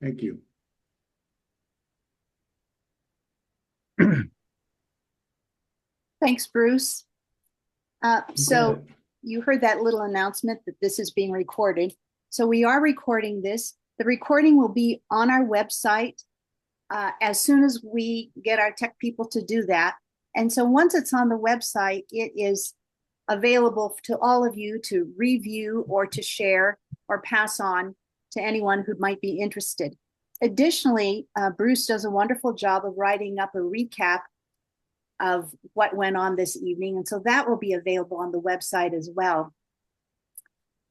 Thank you. Thanks, Bruce. So Good. you heard that little announcement that this is being recorded. So we are recording this. The recording will be on our website as soon as we get our tech people to do that. And so once it's on the website, it is available to all of you to review or to share or pass on to anyone who might be interested. Additionally, Bruce does a wonderful job of writing up a recap of what went on this evening. And so that will be available on the website as well.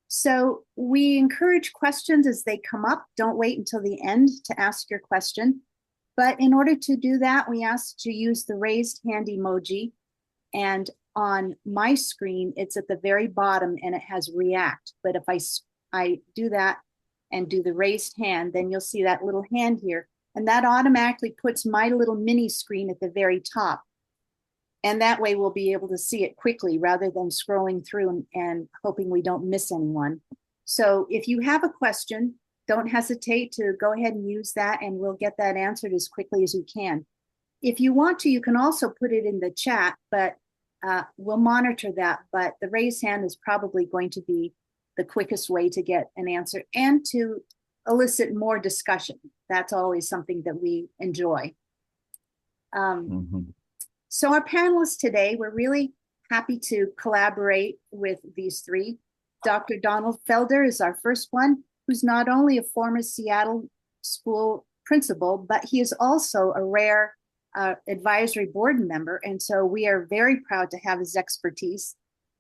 So we encourage questions as they come up. Don't wait until the end to ask your question. But in order to do that, we ask to use the raised hand emoji. And on my screen, it's at the very bottom and it has react. But if I do that and do the raised hand, then you'll see that little hand here. And that automatically puts my little mini screen at the very top. And that way we'll be able to see it quickly rather than scrolling through and hoping we don't miss anyone. So if you have a question, don't hesitate to go ahead and use that and we'll get that answered as quickly as we can. If you want to, you can also put it in the chat, but we'll monitor that. But the raised hand is probably going to be the quickest way to get an answer and to elicit more discussion. That's always something that we enjoy. So our panelists today, we're really happy to collaborate with these three. Dr. Donald Felder is our first one, who's not only a former Seattle school principal, but he is also a rare advisory board member. And so we are very proud to have his expertise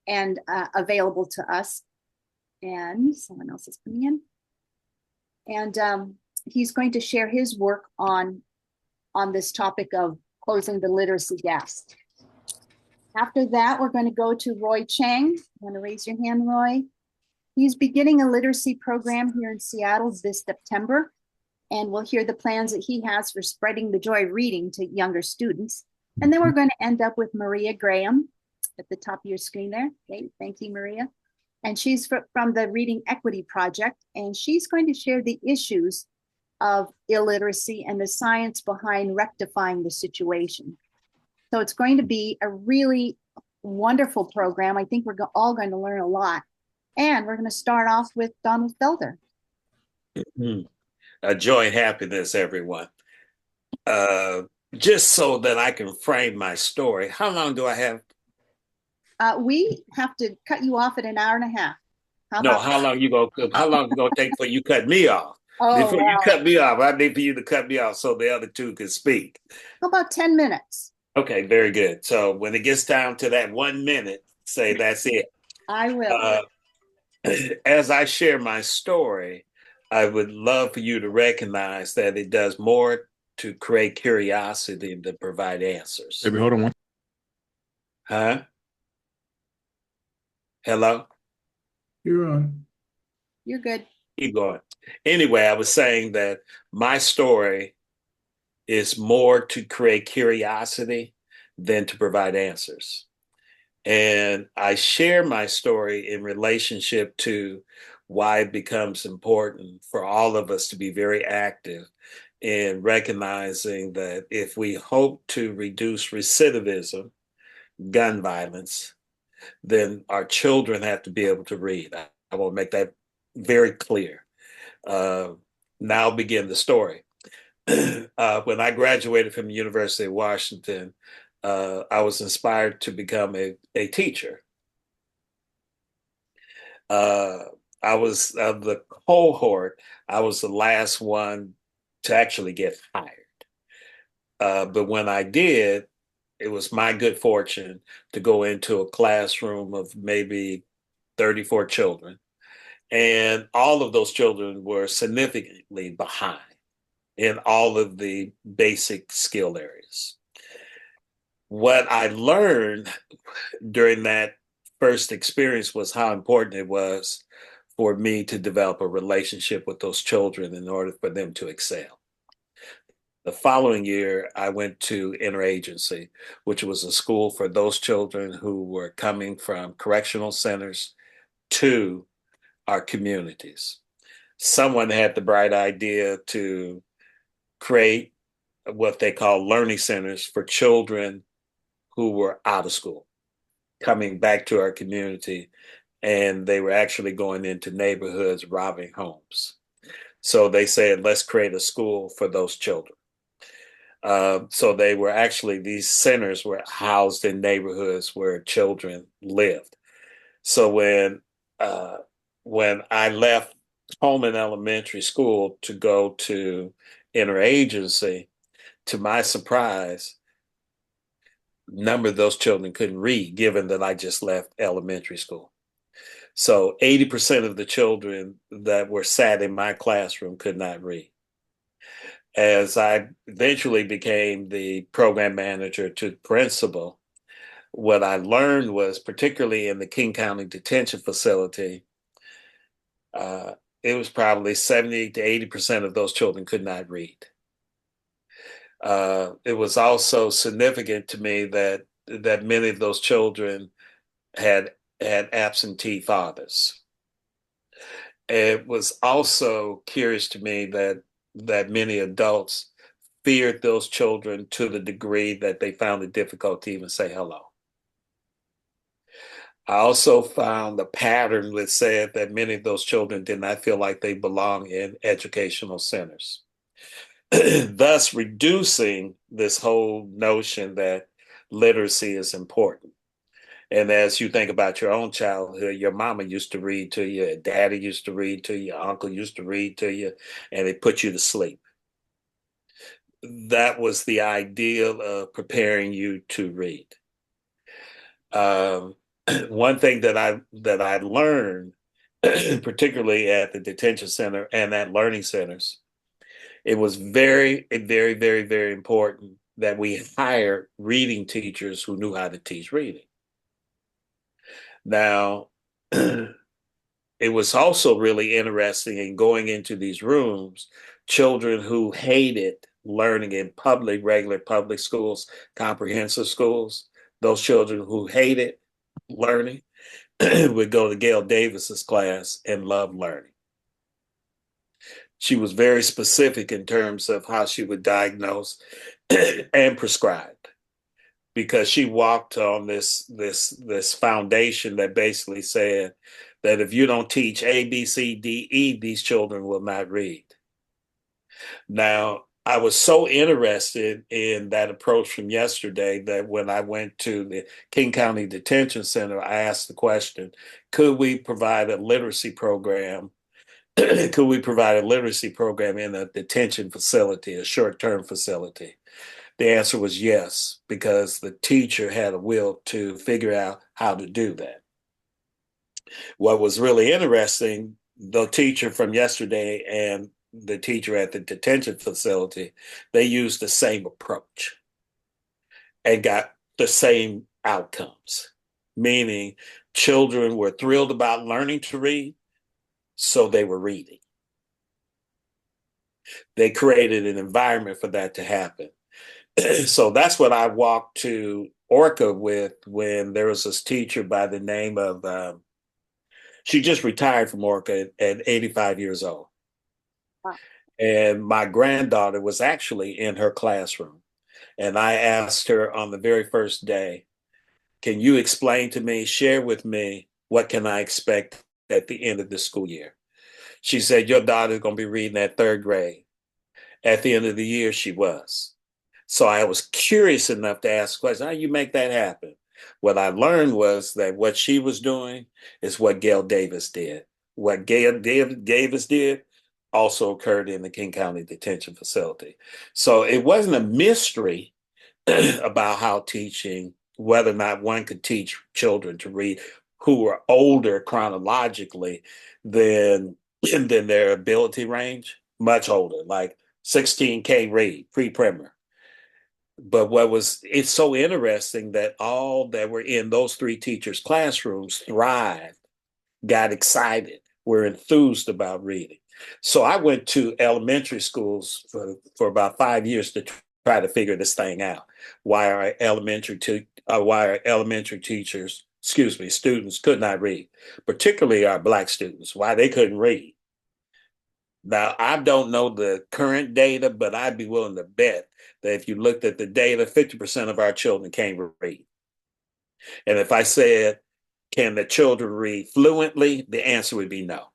and available to us. And someone else is coming in. And he's going to share his work on this topic of closing the literacy gaps. After that, we're going to go to Roy Chang. You want to raise your hand, Roy? He's beginning a literacy program here in Seattle this September, and we'll hear the plans that he has for spreading the joy of reading to younger students. And then we're going to end up with Maria Graham at the top of your screen there. Okay, thank you, Maria. And she's from the Reading Equity Project, and she's going to share the issues of illiteracy and the science behind rectifying the situation. So it's going to be a really wonderful program. I think we're all going to learn a lot. And we're going to start off with Donald Felder. Joy and happiness, everyone. Just so that I can frame my story, how long do I have? We have to cut you off at an hour and a half. How long you gonna take for you cut me off? Before you cut me off, I need for you to cut me off so the other two can speak. How about 10 minutes? Okay, very good. So when it gets down to that 1 minute, say that's it. I will. As I share my story, I would love for you to recognize that it does more to create curiosity than provide answers. Maybe hold on one. Huh? Hello? You're on. You're good. Keep going. Anyway, I was saying that my story is more to create curiosity than to provide answers. And I share my story in relationship to why it becomes important for all of us to be very active in recognizing that if we hope to reduce recidivism, gun violence, then our children have to be able to read. I will make that very clear. Now begin the story. When I graduated from the University of Washington, I was inspired to become a teacher. I was of the cohort, I was the last one to actually get hired. But when I did, it was my good fortune to go into a classroom of maybe 34 children. And all of those children were significantly behind in all of the basic skill areas. What I learned during that first experience was how important it was for me to develop a relationship with those children in order for them to excel. The following year, I went to interagency, which was a school for those children who were coming from correctional centers to our communities. someone had the bright idea to create what they call learning centers for children who were out of school, coming back to our community, and they were actually going into neighborhoods robbing homes. So they said, let's create a school for those children. So they were actually, these centers were housed in neighborhoods where children lived. So uh, when I left Holman Elementary School to go to interagency, to my surprise, a number of those children couldn't read, given that I just left elementary school. So 80% of the children that were sat in my classroom could not read. As I eventually became the program manager to principal, what I learned was, particularly in the King County Detention Facility, uh, it was probably 70 to 80% of those children could not read. It was also significant to me that many of those children had absentee fathers. It was also curious to me that many adults feared those children to the degree that they found it difficult to even say hello. I also found a pattern that said that many of those children did not feel like they belong in educational centers, thus reducing this whole notion that literacy is important. And as you think about your own childhood, your mama used to read to you, daddy used to read to you, uncle used to read to you, and it put you to sleep. That was the ideal of preparing you to read. Um, One thing that I learned, particularly at the detention center and at learning centers, it was very, very, very, very important that we hired reading teachers who knew how to teach reading. Now, it was also really interesting in going into these rooms, children who hated learning in public, regular public schools, comprehensive schools, those children who hated learning would go to Gail Davis's class and love learning. She was very specific in terms of how she would diagnose and prescribe, because she walked on this foundation that basically said that if you don't teach A, B, C, D, E, these children will not read. Now, I was so interested in that approach from yesterday that when I went to the King County Detention Center, I asked the question, could we provide a literacy program? Could we provide a literacy program in a detention facility, a short-term facility? The answer was yes, because the teacher had a will to figure out how to do that. What was really interesting, the teacher from yesterday and the teacher at the detention facility, they used the same approach and got the same outcomes, meaning children were thrilled about learning to read, so they were reading. They created an environment for that to happen. So that's what I walked to Orca with when there was this teacher by the name of, she just retired from Orca at 85 years old. Wow. And my granddaughter was actually in her classroom. And I asked her on the very first day, can you explain to me, share with me, what can I expect at the end of the school year? She said, your daughter's going to be reading at third grade. At the end of the year, she was. So I was curious enough to ask questions. How do you make that happen? What I learned was that what she was doing is what Gail Davis did. What Davis did also occurred in the King County Detention Facility. So it wasn't a mystery about how teaching, whether or not one could teach children to read who were older chronologically than their ability range, much older, like 16K read, pre-primer. But it's so interesting that all that were in those three teachers' classrooms thrived, got excited, were enthused about reading. So I went to elementary schools for about 5 years to try to figure this thing out. Why are elementary teachers, students could not read, particularly our Black students, why they couldn't read. Now, I don't know the current data, but I'd be willing to bet that if you looked at the data, 50% of our children can't read. And if I said, can the children read fluently? The answer would be no.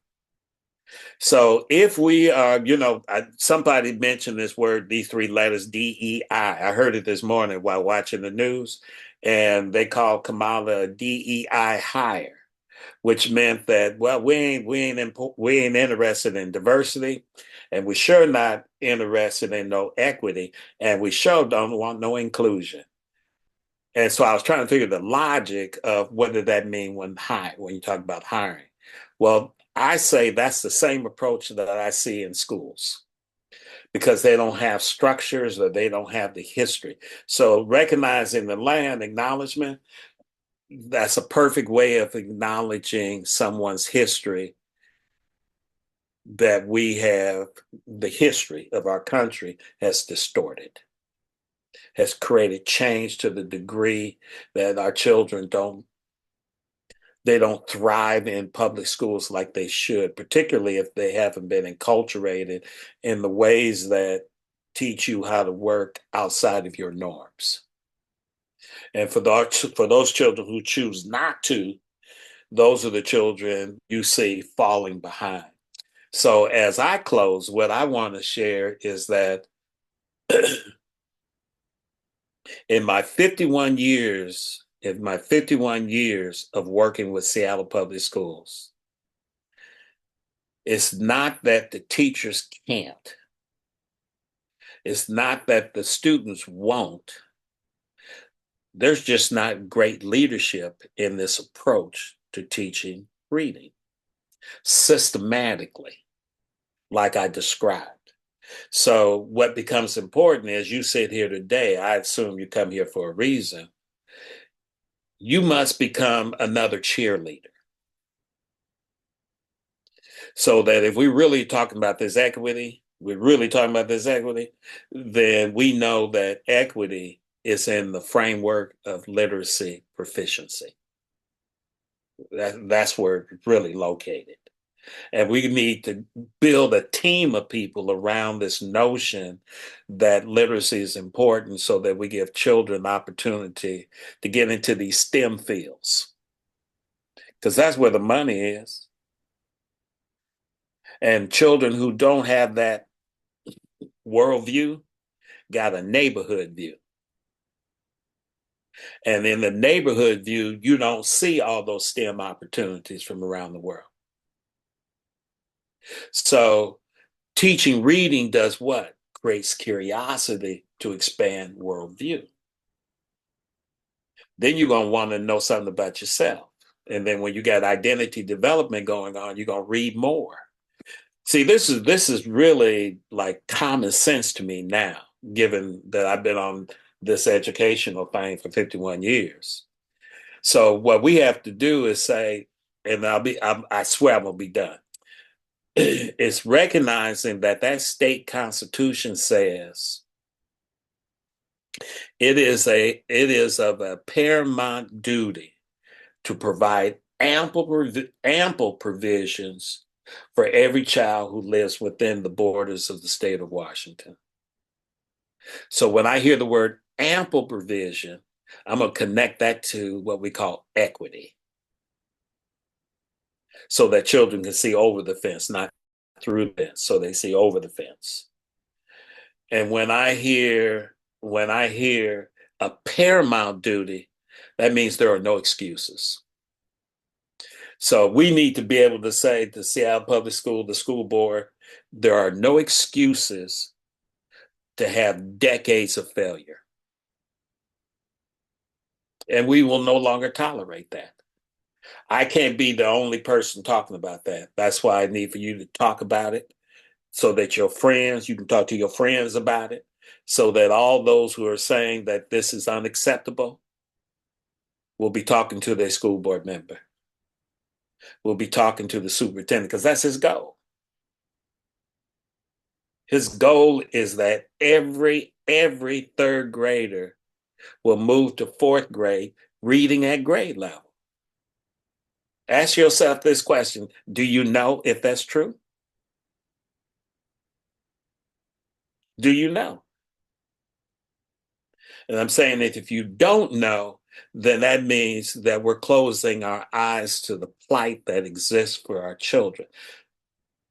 So if we are, somebody mentioned this word, these three letters, DEI. I heard it this morning while watching the news, and they called Kamala a DEI hire, which meant that, well, we ain't interested in diversity, and we sure not interested in no equity, and we sure don't want no inclusion. And so I was trying to figure the logic of what did that mean when you talk about hiring. Well, I say that's the same approach that I see in schools because they don't have structures or they don't have the history. So recognizing the land acknowledgement, that's a perfect way of acknowledging someone's history, that we have the history of our country has distorted, has created change to the degree that our children don't thrive in public schools like they should, particularly if they haven't been enculturated in the ways that teach you how to work outside of your norms. And for those children who choose not to, those are the children you see falling behind. So as I close, what I want to share is that in my 51 years, of working with Seattle Public Schools, it's not that the teachers can't. It's not that the students won't. There's just not great leadership in this approach to teaching reading systematically, like I described. So what becomes important is you sit here today, I assume you come here for a reason. You must become another cheerleader. So that if we're really talking about this equity, then we know that equity is in the framework of literacy proficiency. That's where it's really located. And we need to build a team of people around this notion that literacy is important so that we give children opportunity to get into these STEM fields, because that's where the money is. And children who don't have that worldview got a neighborhood view. And in the neighborhood view, you don't see all those STEM opportunities from around the world. So teaching reading does what? Creates curiosity to expand worldview. Then you're going to want to know something about yourself. And then when you got identity development going on, you're going to read more. See, this is really like common sense to me now, given that I've been on this educational thing for 51 years. So what we have to do is say, and I swear I'm gonna be done. It's recognizing that state constitution says it is of a paramount duty to provide ample provisions for every child who lives within the borders of the state of Washington. So when I hear the word ample provision, I'm going to connect that to what we call equity, so that children can see over the fence, not through the fence, so they see over the fence. And when I hear a paramount duty, that means there are no excuses. So we need to be able to say to Seattle Public School, the school board, there are no excuses to have decades of failure. And we will no longer tolerate that. I can't be the only person talking about that. That's why I need for you to talk about it, so that you can talk to your friends about it, so that all those who are saying that this is unacceptable will be talking to their school board member, will be talking to the superintendent, because that's his goal. His goal is that every third grader will move to fourth grade reading at grade level. Ask yourself this question: do you know if that's true? Do you know? And I'm saying that if you don't know, then that means that we're closing our eyes to the plight that exists for our children.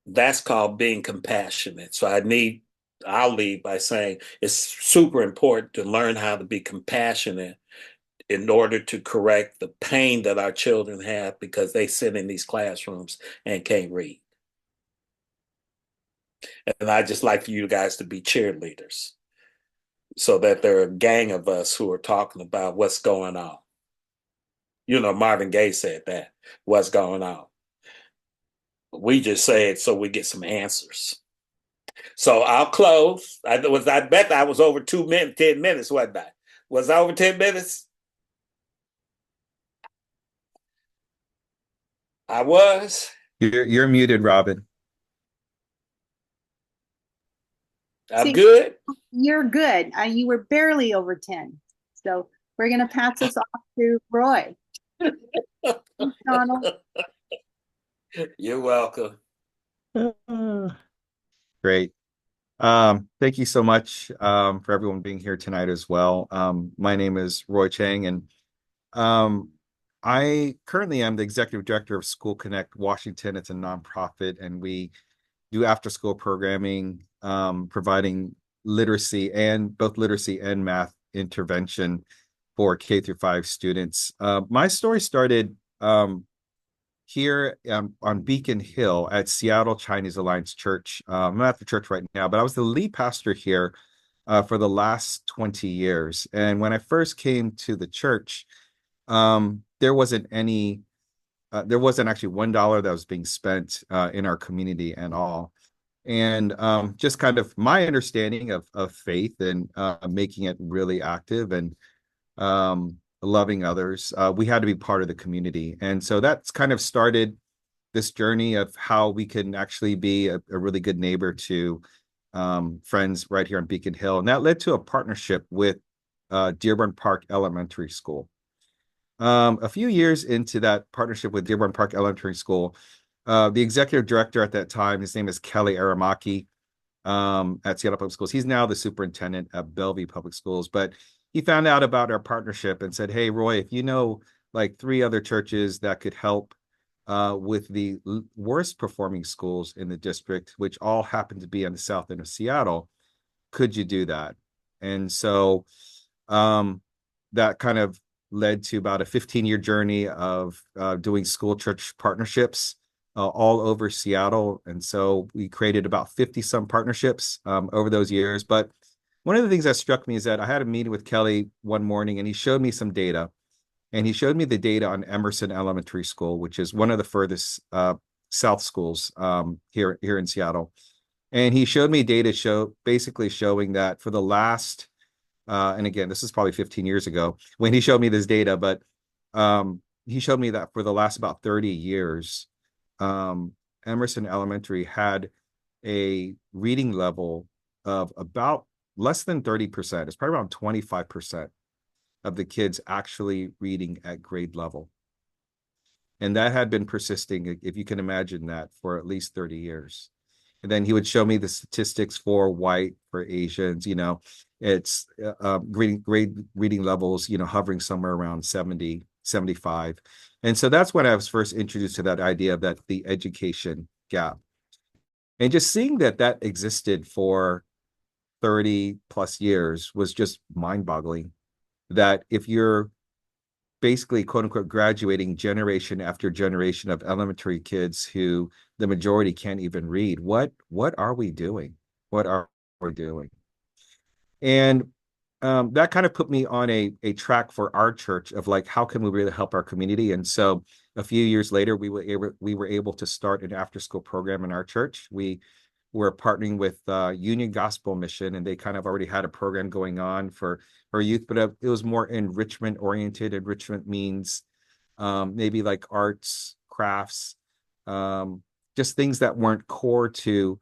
That's called being compassionate. So I'll lead by saying it's super important to learn how to be compassionate in order to correct the pain that our children have because they sit in these classrooms and can't read. And I just like for you guys to be cheerleaders so that there are a gang of us who are talking about what's going on. You know, Marvin Gaye said that, what's going on. We just say it so we get some answers. So I'll close. I bet I was over 2 minutes, 10 minutes, wasn't I? Was I over 10 minutes? I was. You're muted, Robin. I'm See, good. you're good. You were barely over 10. So we're going to pass this off to Roy. Thanks, Donald. You're welcome. Great. Thank you so much for everyone being here tonight as well. My name is Roy Chang, and I currently am the executive director of School Connect Washington. It's a nonprofit, and we do after-school programming, providing both literacy and math intervention for K-5 students. My story started here on Beacon Hill at Seattle Chinese Alliance Church. I'm not at the church right now, but I was the lead pastor here for the last 20 years. And when I first came to the church, there wasn't actually $1 that was being spent in our community at all. And just kind of my understanding of faith and making it really active and loving others, we had to be part of the community. And so that's kind of started this journey of how we can actually be a really good neighbor to friends right here on Beacon Hill. And that led to a partnership with Dearborn Park Elementary School. A few years into that partnership with Dearborn Park Elementary School, the executive director at that time, his name is Kelly Aramaki, at Seattle Public Schools. He's now the superintendent at Bellevue Public Schools, but he found out about our partnership and said, "Hey, Roy, if you know like 3 other churches that could help with the worst performing schools in the district, which all happen to be on the south end of Seattle, could you do that?" And so that kind of led to about a 15-year journey of doing school church partnerships all over Seattle. And so we created about 50 some partnerships over those years. But one of the things that struck me is that I had a meeting with Kelly one morning and he showed me some data. And he showed me the data on Emerson Elementary School, which is one of the furthest south schools here in Seattle. And he showed me data basically showing that for the last, and again, this is probably 15 years ago when he showed me this data, but he showed me that for the last about 30 years, Emerson Elementary had a reading level of about less than 30%. It's probably around 25% of the kids actually reading at grade level. And that had been persisting, if you can imagine that, for at least 30 years. And then he would show me the statistics for white, for Asians, it's reading levels, hovering somewhere around 70, 75. And so that's when I was first introduced to that idea of the education gap. And just seeing that existed for 30 plus years was just mind-boggling. That if you're basically, quote unquote, graduating generation after generation of elementary kids who the majority can't even read, what are we doing? What are we doing? And that kind of put me on a track for our church of like, how can we really help our community? And so a few years later, we were able to start an after-school program in our church. We were partnering with Union Gospel Mission, and they kind of already had a program going on for youth, but it was more enrichment oriented. Enrichment means maybe like arts, crafts, just things that weren't core to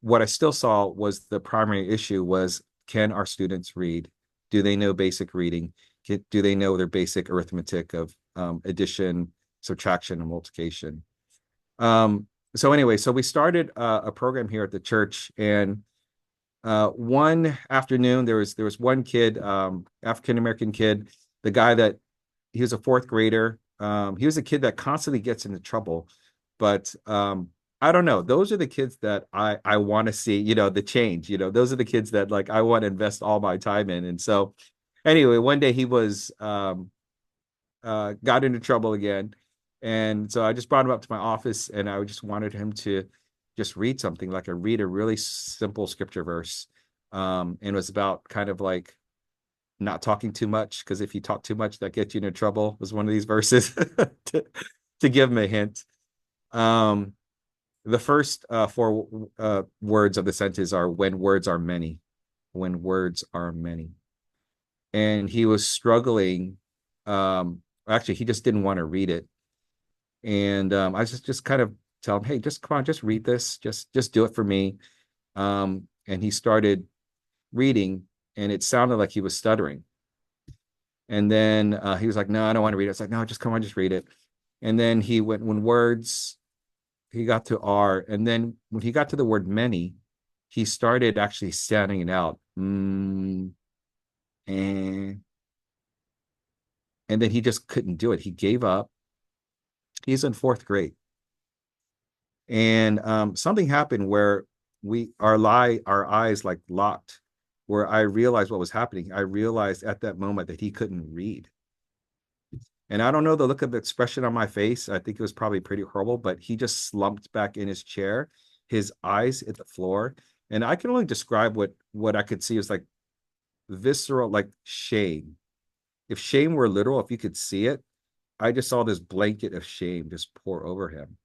what I still saw was the primary issue was, can our students read? Do they know basic reading? Do they know their basic arithmetic of addition, subtraction, and multiplication? So anyway, so we started a program here at the church, and one afternoon, there was one kid, African American kid, the guy that he was a fourth grader. He was a kid that constantly gets into trouble, but I don't know. Those are the kids that I want to see, the change. Those are the kids that like I want to invest all my time in. And so, anyway, one day he was got into trouble again, and so I just brought him up to my office, and I just wanted him to just read something, like read a really simple scripture verse, and it was about kind of like not talking too much, because if you talk too much, that gets you into trouble, was one of these verses to give him a hint. Um, the first four words of the sentence are when words are many, when words are many. And he was struggling. Actually, he just didn't want to read it. And I just kind of tell him, hey, just come on, just read this. Just do it for me. And he started reading, and it sounded like he was stuttering. And then he was like, no, I don't want to read it. It's like, no, just come on, just read it. And then he went, when words, he got to R. And then when he got to the word many, he started actually sounding it out. And then he just couldn't do it. He gave up. He's in fourth grade. And something happened where our eyes like locked, where I realized what was happening. I realized at that moment that he couldn't read. And I don't know the look of expression on my face. I think it was probably pretty horrible, but he just slumped back in his chair, his eyes hit the floor. And I can only describe what I could see as like visceral, like shame. If shame were literal, if you could see it, I just saw this blanket of shame just pour over him.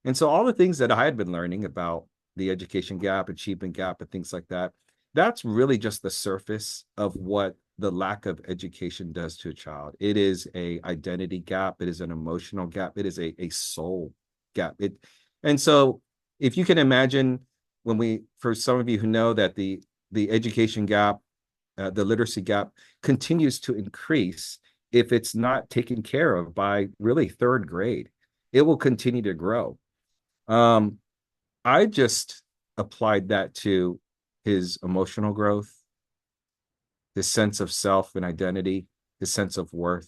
And so all the things that I had been learning about the education gap, achievement gap, and things like that, that's really just the surface of what the lack of education does to a child. It is a identity gap. It is an emotional gap. It is a soul gap. And so if you can imagine, for some of you who know that the education gap, the literacy gap continues to increase, if it's not taken care of by really third grade, it will continue to grow. I just applied that to his emotional growth, his sense of self and identity, his sense of worth.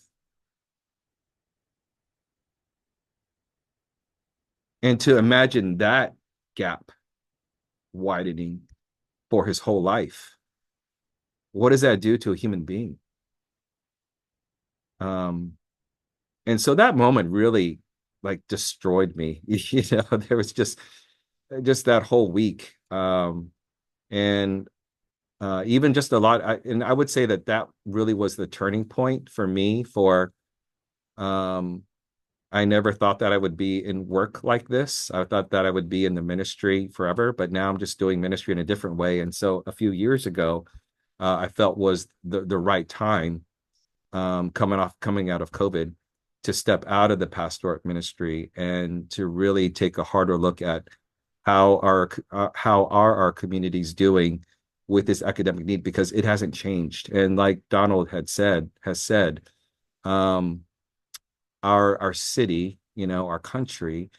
And to imagine that gap widening for his whole life, what does that do to a human being? And so that moment really like destroyed me. There was just that whole week. And even just a lot. And I would say that really was the turning point for me I never thought that I would be in work like this. I thought that I would be in the ministry forever, but now I'm just doing ministry in a different way. And so a few years ago, I felt was the right time, coming out of COVID, to step out of the pastorate ministry and to really take a harder look at how are our communities doing with this academic need, because it hasn't changed. And like Donald has said, our city, our country,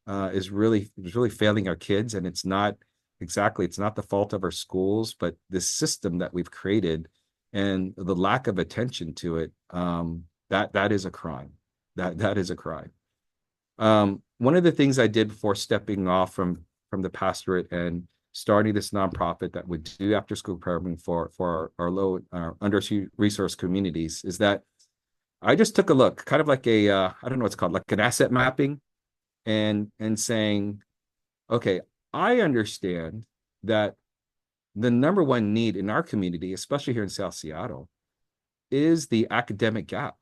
is really failing our kids, and it's not the fault of our schools, but this system that we've created and the lack of attention to it. That is a crime. That is a crime. One of the things I did before stepping off from the pastorate and starting this nonprofit that would do after school programming for our low under-resourced communities is that I just took a look, kind of like I don't know what's called, like an asset mapping, and saying, okay, I understand that the number one need in our community, especially here in South Seattle, is the academic gap.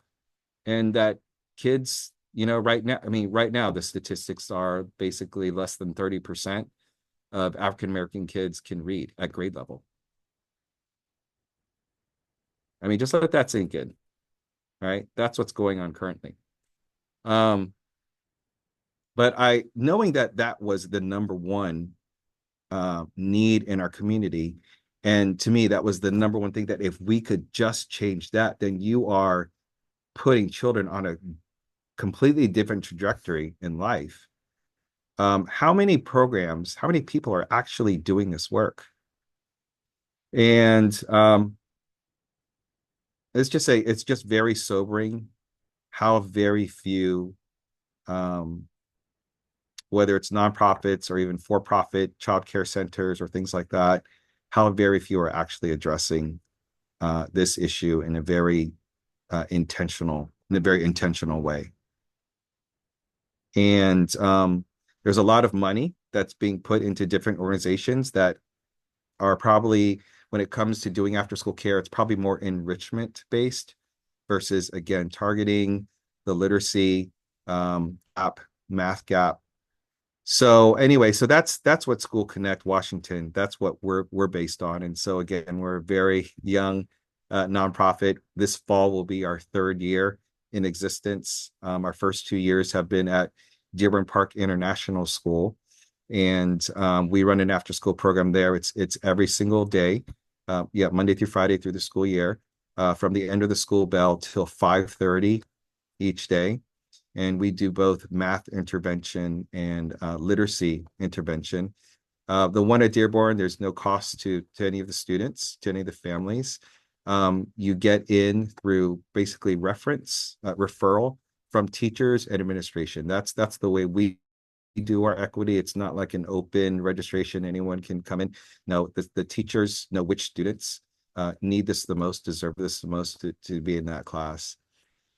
And that kids, right now, the statistics are basically less than 30% of African American kids can read at grade level. I mean, just let that sink in, right? That's what's going on currently. But knowing that was the number one need in our community, and to me, that was the number one thing, that if we could just change that, then you are putting children on a completely different trajectory in life. How many people are actually doing this work? And it's just very sobering how very few, um, whether it's nonprofits or even for-profit childcare centers or things like that, how very few are actually addressing this issue in a very intentional way. And there's a lot of money that's being put into different organizations that are probably, when it comes to doing after school care, it's probably more enrichment based versus, again, targeting the literacy gap, math gap. So anyway, so that's what School Connect Washington, that's what we're based on. And so again, we're a very young nonprofit. This fall will be our third year in existence. Our first 2 years have been at Dearborn Park International School, and we run an after school program there. It's every single day, Monday through Friday through the school year, from the end of the school bell till 5:30 each day. And we do both math intervention and literacy intervention. The one at Dearborn, there's no cost to any of the students, to any of the families. You get in through basically referral from teachers and administration. That's the way we do our equity. It's not like an open registration, anyone can come in. No, the teachers know which students need this the most, deserve this the most to be in that class.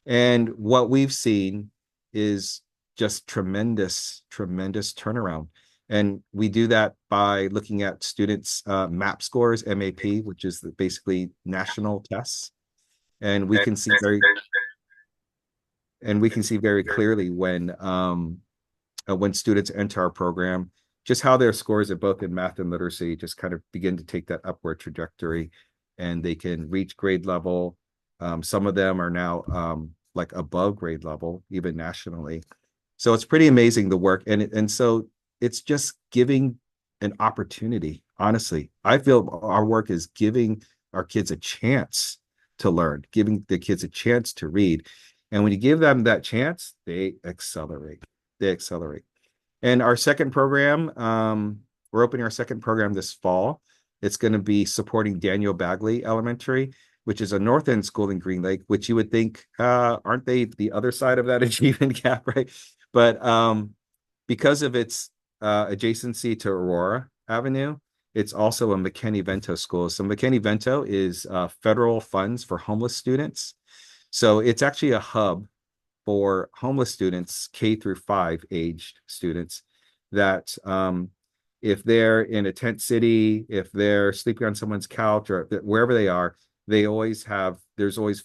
And what we've seen is just tremendous turnaround. And we do that by looking at students' MAP scores, MAP, which is basically national tests. And we can see very clearly when students enter our program, just how their scores at both in math and literacy just kind of begin to take that upward trajectory, and they can reach grade level. Some of them are now like above grade level, even nationally. So it's pretty amazing the work, and so it's just giving an opportunity. Honestly, I feel our work is giving our kids a chance to learn, giving the kids a chance to read. And when you give them that chance, they accelerate. They accelerate. And our second program, we're opening our second program this fall. It's going to be supporting Daniel Bagley Elementary, which is a North End school in Green Lake, which you would think, aren't they the other side of that achievement gap, right? But because of its adjacency to Aurora Avenue, it's also a McKinney-Vento school. So McKinney-Vento is federal funds for homeless students. So it's actually a hub for homeless students, K-5 aged students, that if they're in a tent city, if they're sleeping on someone's couch, or wherever they are, there's always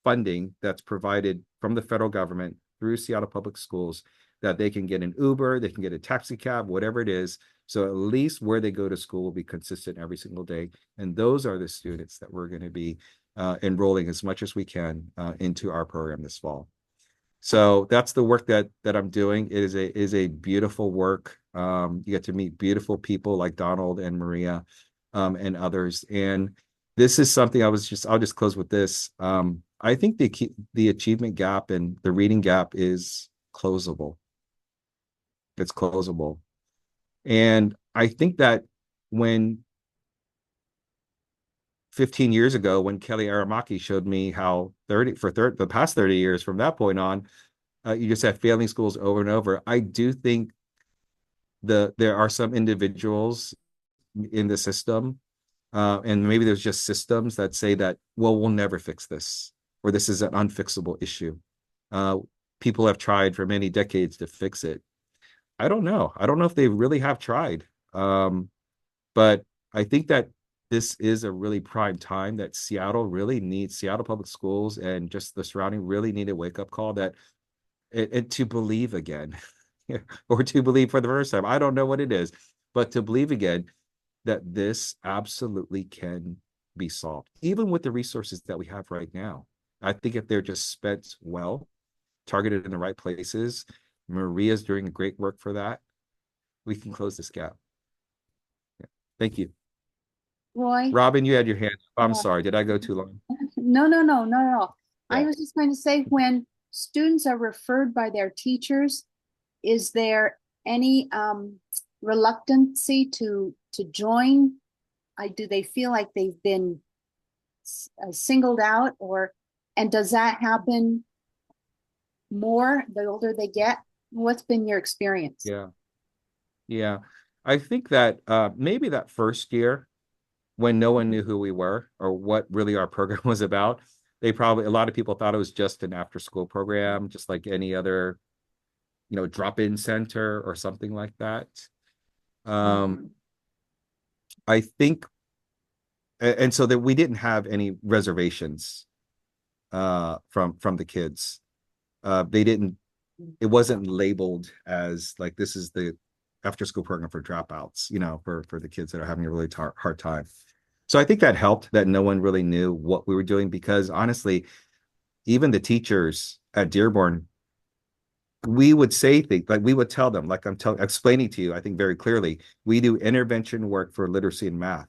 funding that's provided from the federal government through Seattle Public Schools, that they can get an Uber, they can get a taxi cab, whatever it is. So at least where they go to school will be consistent every single day. And those are the students that we're going to be enrolling as much as we can into our program this fall. So that's the work that I'm doing. It is a beautiful work. You get to meet beautiful people like Donald and Maria, and others. And this is something I'll just close with this. I think the achievement gap and the reading gap is closable. It's closable. And I think that when 15 years ago, when Kelly Aramaki showed me how the past 30 years from that point on, you just have failing schools over and over. I do think there are some individuals in the system, and maybe there's just systems that say that, well, we'll never fix this, or this is an unfixable issue. People have tried for many decades to fix it. I don't know. I don't know if they really have tried. But I think that this is a really prime time that Seattle Public Schools and just the surrounding really need a wake-up call that and to believe again, or to believe for the first time. I don't know what it is, but to believe again that this absolutely can be solved, even with the resources that we have right now. I think if they're just spent well, targeted in the right places, Maria's doing great work for that, we can close this gap. Yeah. Thank you. Roy? Robin, you had your hand up. I'm Yeah. sorry. Did I go too long? No, no, no, not at all. I Yeah. was just going to say, when students are referred by their teachers, is there any reluctancy to join do they feel like they've been singled out, and does that happen more the older they get? What's been your experience? Yeah. Yeah. I think that maybe that first year when no one knew who we were or what really our program was about, a lot of people thought it was just an after school program, just like any other, drop-in center or something like that. I think, and so that we didn't have any reservations from the kids. They didn't, it wasn't labeled as like this is the after school program for dropouts, for the kids that are having a really hard time. So I think that helped that no one really knew what we were doing, because honestly, even the teachers at Dearborn, we would say things like, we would tell them, like explaining to you, I think very clearly, we do intervention work for literacy and math.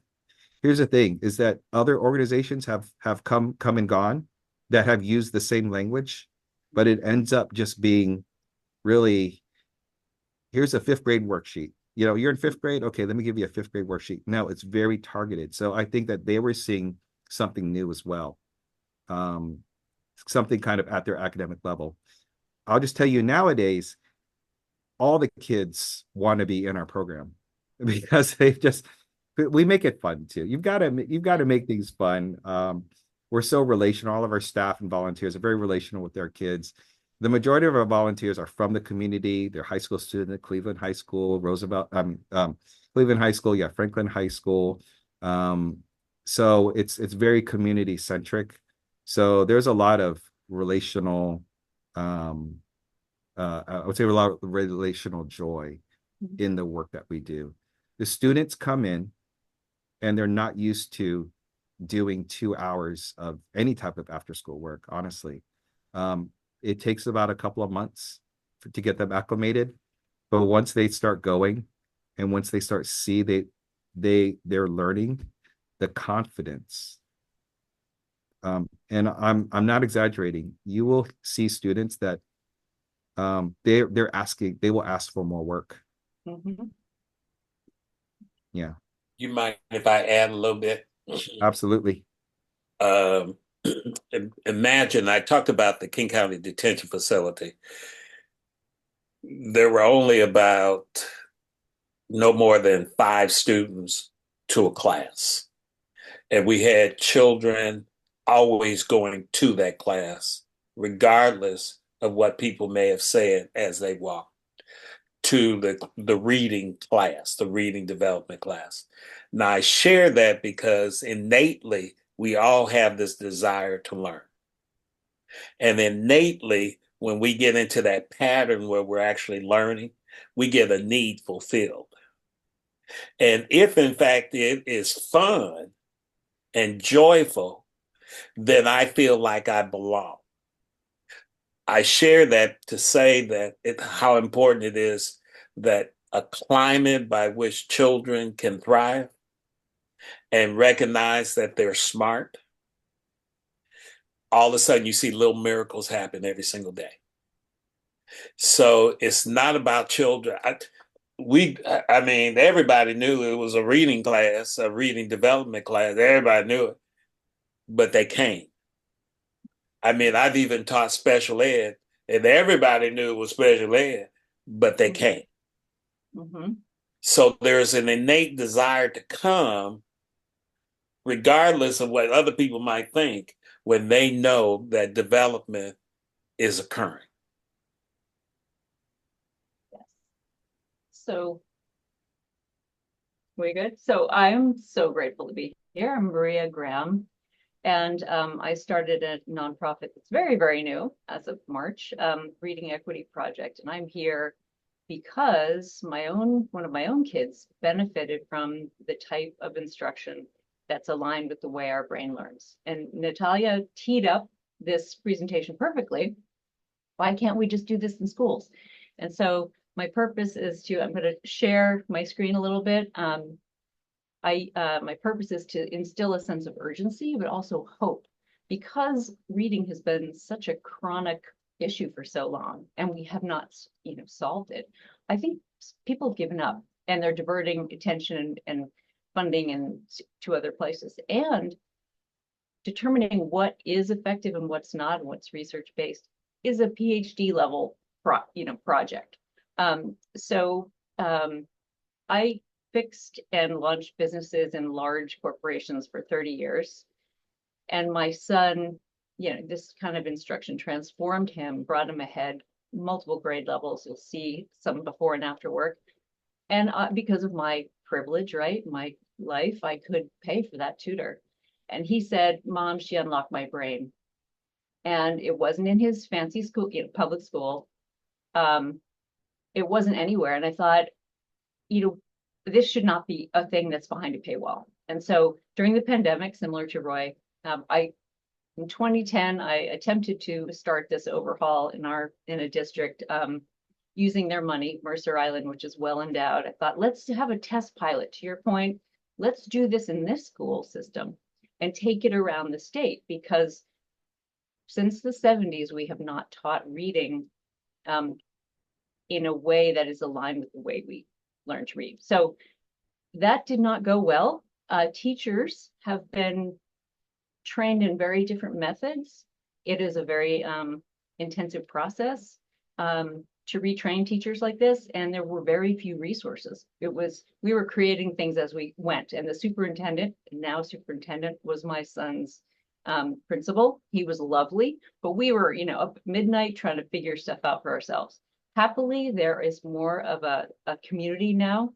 Here's the thing is that other organizations have come and gone that have used the same language, but it ends up just being really, here's a fifth grade worksheet. You're in fifth grade. Okay, let me give you a fifth grade worksheet. No, it's very targeted. So I think that they were seeing something new as well. Something kind of at their academic level. I'll just tell you nowadays, all the kids want to be in our program because we make it fun too. You've got to make things fun. We're so relational. All of our staff and volunteers are very relational with their kids. The majority of our volunteers are from the community. They're high school students at Cleveland High School, Cleveland High School, yeah, Franklin High School. So it's very community centric. So there's a lot of relational, I would say a lot of relational joy in the work that we do. The students come in and they're not used to doing 2 hours of any type of after school work, honestly. It takes about a couple of months to get them acclimated, but once they start going and once they start they're learning, the confidence. And I'm not exaggerating. You will see students that they will ask for more work. Yeah, You mind if I add a little bit? absolutely. Um, Imagine I talked about the King County Detention Facility. There were only about no more than 5 students to a class. And we had children always going to that class, regardless of what people may have said as they walked to the reading class, the reading development class. Now, I share that because innately, we all have this desire to learn. And innately, when we get into that pattern where we're actually learning, we get a need fulfilled. And if in fact it is fun and joyful, then I feel like I belong. I share that to say that how important it is that a climate by which children can thrive and recognize that they're smart, all of a sudden you see little miracles happen every single day. So it's not about children. I mean, everybody knew it was a reading class, a reading development class. Everybody knew it, but they came. I mean, I've even taught special ed, and everybody knew it was special ed, but they came. So there's an innate desire to come, regardless of what other people might think, when they know that development is occurring. Yes. So, we good? So I'm so grateful to be here. I'm Maria Graham, and I started a nonprofit that's very, very new as of March, Reading Equity Project, and I'm here because one of my own kids benefited from the type of instruction that's aligned with the way our brain learns. And Natalia teed up this presentation perfectly. Why can't we just do this in schools? And so my purpose is I'm going to share my screen a little bit. My purpose is to instill a sense of urgency, but also hope, because reading has been such a chronic issue for so long, and we have not, solved it. I think people have given up, and they're diverting attention and funding and to other places, and determining what is effective and what's not, and what's research based, is a PhD level project. So I fixed and launched businesses in large corporations for 30 years. And my son, this kind of instruction transformed him, brought him ahead multiple grade levels. You'll see some before and after work. And because of my privilege, right, my life, I could pay for that tutor. And he said, Mom, she unlocked my brain. And it wasn't in his fancy school, public school. It wasn't anywhere. And I thought, this should not be a thing that's behind a paywall. And so during the pandemic, similar to Roy, in 2010, I attempted to start this overhaul in a district using their money, Mercer Island, which is well endowed. I thought, let's have a test pilot. To your point, let's do this in this school system and take it around the state, because since the 70s, we have not taught reading in a way that is aligned with the way we learn to read. So that did not go well. Teachers have been trained in very different methods. It is a very intensive process to retrain teachers like this, and there were very few resources. We were creating things as we went, and the superintendent, now superintendent, was my son's principal. He was lovely, but we were, up at midnight trying to figure stuff out for ourselves. Happily, there is more of a community now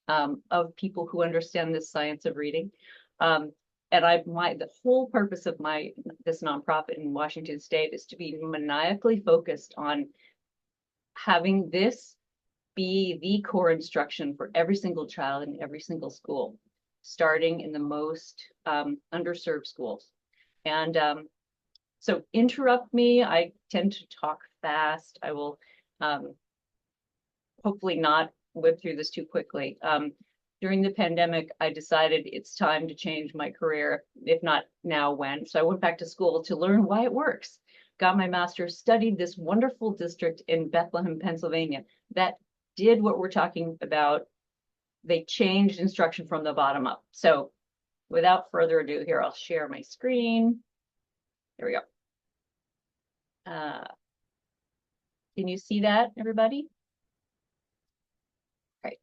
of people who understand this science of reading. And the whole purpose of this nonprofit in Washington State is to be maniacally focused on having this be the core instruction for every single child in every single school, starting in the most underserved schools. And so interrupt me. I tend to talk fast. I will hopefully not whip through this too quickly. During the pandemic, I decided it's time to change my career, if not now, when. So I went back to school to learn why it works. Got my master's, studied this wonderful district in Bethlehem, Pennsylvania, that did what we're talking about. They changed instruction from the bottom up. So without further ado, here, I'll share my screen. There we go. Can you see that, everybody? Right.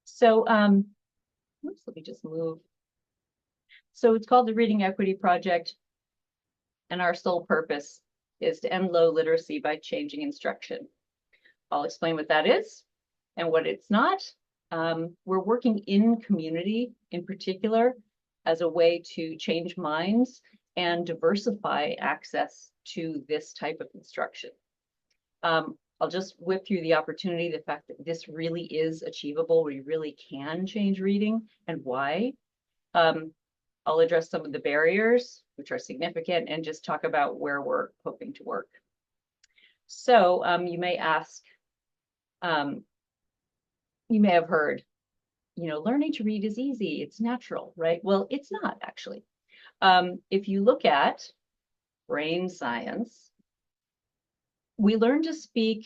So, let me just move. So it's called the Reading Equity Project, and our sole purpose is to end low literacy by changing instruction. I'll explain what that is and what it's not. We're working in community in particular as a way to change minds and diversify access to this type of instruction. I'll just whip through the opportunity, the fact that this really is achievable. We really can change reading and why. I'll address some of the barriers, which are significant, and just talk about where we're hoping to work. So you may ask, you may have heard, learning to read is easy, it's natural, right? Well, it's not actually. If you look at brain science, we learn to speak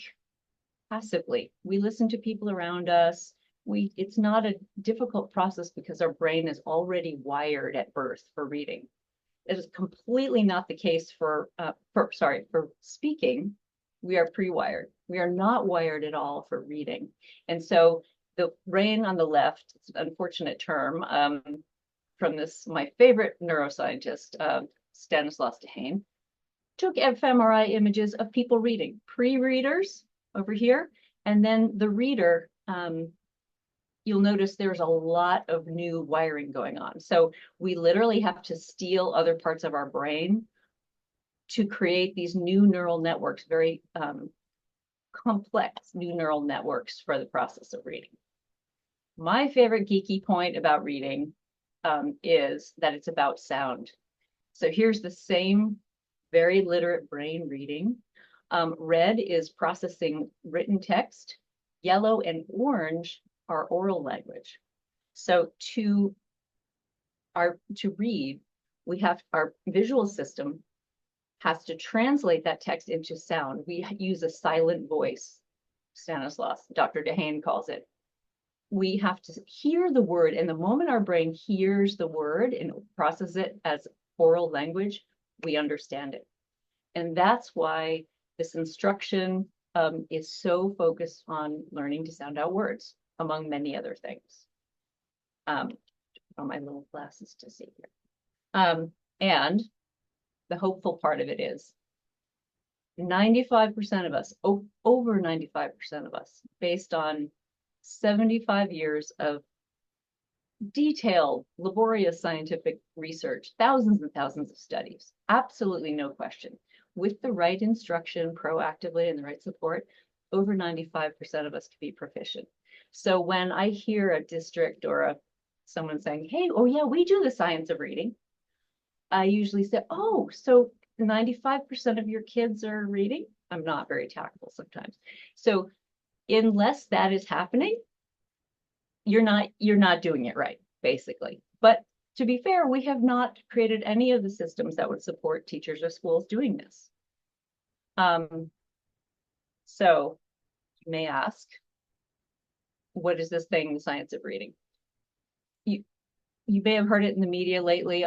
passively. We listen to people around us. It's not a difficult process because our brain is already wired at birth for reading. It is completely not the case for speaking. We are pre-wired. We are not wired at all for reading. And so the brain on the left, it's an unfortunate term from my favorite neuroscientist, Stanislaus Dehaene, took fMRI images of people reading, pre-readers over here, and then the reader. You'll notice there's a lot of new wiring going on. So we literally have to steal other parts of our brain to create these new neural networks, very complex new neural networks for the process of reading. My favorite geeky point about reading is that it's about sound. So here's the same very literate brain reading. Red is processing written text. Yellow and orange are oral language. So to read, we have our visual system has to translate that text into sound. We use a silent voice, Stanislaus, Dr. Dehaene calls it. we have to hear the word, and the moment our brain hears the word and processes it as oral language, we understand it. And that's why this instruction is so focused on learning to sound out words, among many other things. On my little glasses to see here. And the hopeful part of it is 95% of us, over 95% of us, based on 75 years of detailed, laborious scientific research, thousands and thousands of studies, absolutely no question. With the right instruction, proactively, and the right support, over 95% of us can be proficient. So when I hear a district or someone saying, hey, oh yeah, we do the science of reading, I usually say, oh, so 95% of your kids are reading? I'm not very tactful sometimes. So unless that is happening, you're not doing it right, basically. But to be fair, we have not created any of the systems that would support teachers or schools doing this. So you may ask, what is this thing, the science of reading? You may have heard it in the media lately.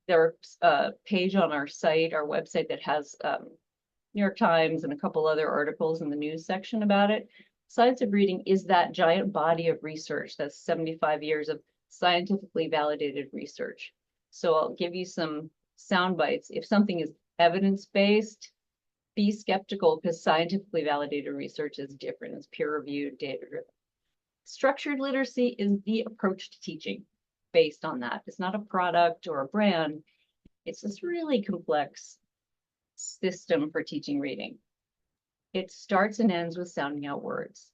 There's a page on our site, our website, that has New York Times and a couple other articles in the news section about it. Science of reading is that giant body of research. That's 75 years of scientifically validated research. So I'll give you some sound bites. If something is evidence-based, be skeptical, because scientifically validated research is different. It's peer-reviewed, data-driven. Structured literacy is the approach to teaching based on that. It's not a product or a brand. It's this really complex system for teaching reading. It starts and ends with sounding out words.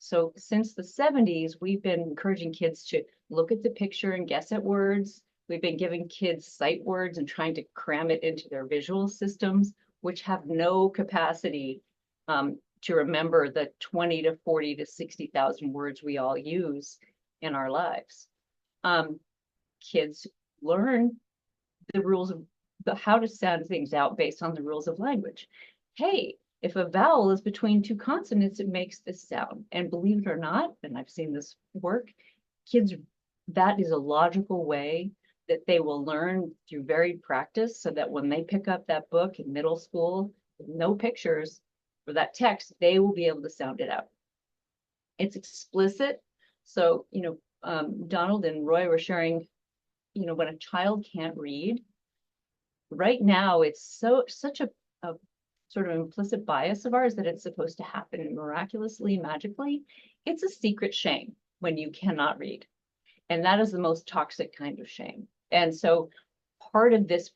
So since the 70s, we've been encouraging kids to look at the picture and guess at words. We've been giving kids sight words and trying to cram it into their visual systems, which have no capacity to remember the 20 to 40 to 60,000 words we all use in our lives. Kids learn the rules of how to sound things out based on the rules of language. Hey, if a vowel is between two consonants, it makes this sound. And believe it or not, and I've seen this work, kids, that is a logical way that they will learn through varied practice, so that when they pick up that book in middle school, with no pictures for that text, they will be able to sound it out. It's explicit. So, Donald and Roy were sharing, when a child can't read, right now it's such a sort of implicit bias of ours that it's supposed to happen miraculously, magically. It's a secret shame when you cannot read. And that is the most toxic kind of shame. And so part of this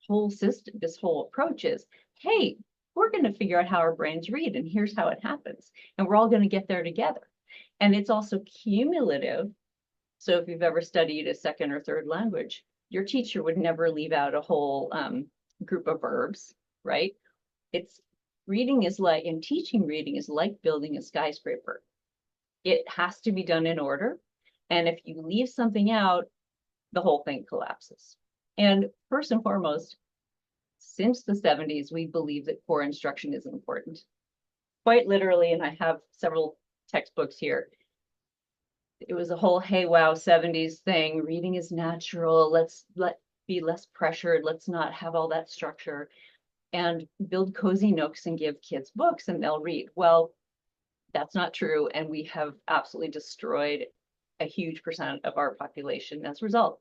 whole system, this whole approach is, hey, we're going to figure out how our brains read, and here's how it happens. And we're all going to get there together. And it's also cumulative. So if you've ever studied a second or third language, your teacher would never leave out a whole group of verbs, right? Reading is like, and teaching reading is like building a skyscraper. It has to be done in order. And if you leave something out, the whole thing collapses. And first and foremost, since the 70s, we believe that core instruction is important. Quite literally, and I have several textbooks here. It was a whole, hey, wow, 70s thing. Reading is natural. Let's be less pressured. Let's not have all that structure, and build cozy nooks and give kids books and they'll read. Well, that's not true. And we have absolutely destroyed a huge percent of our population as a result.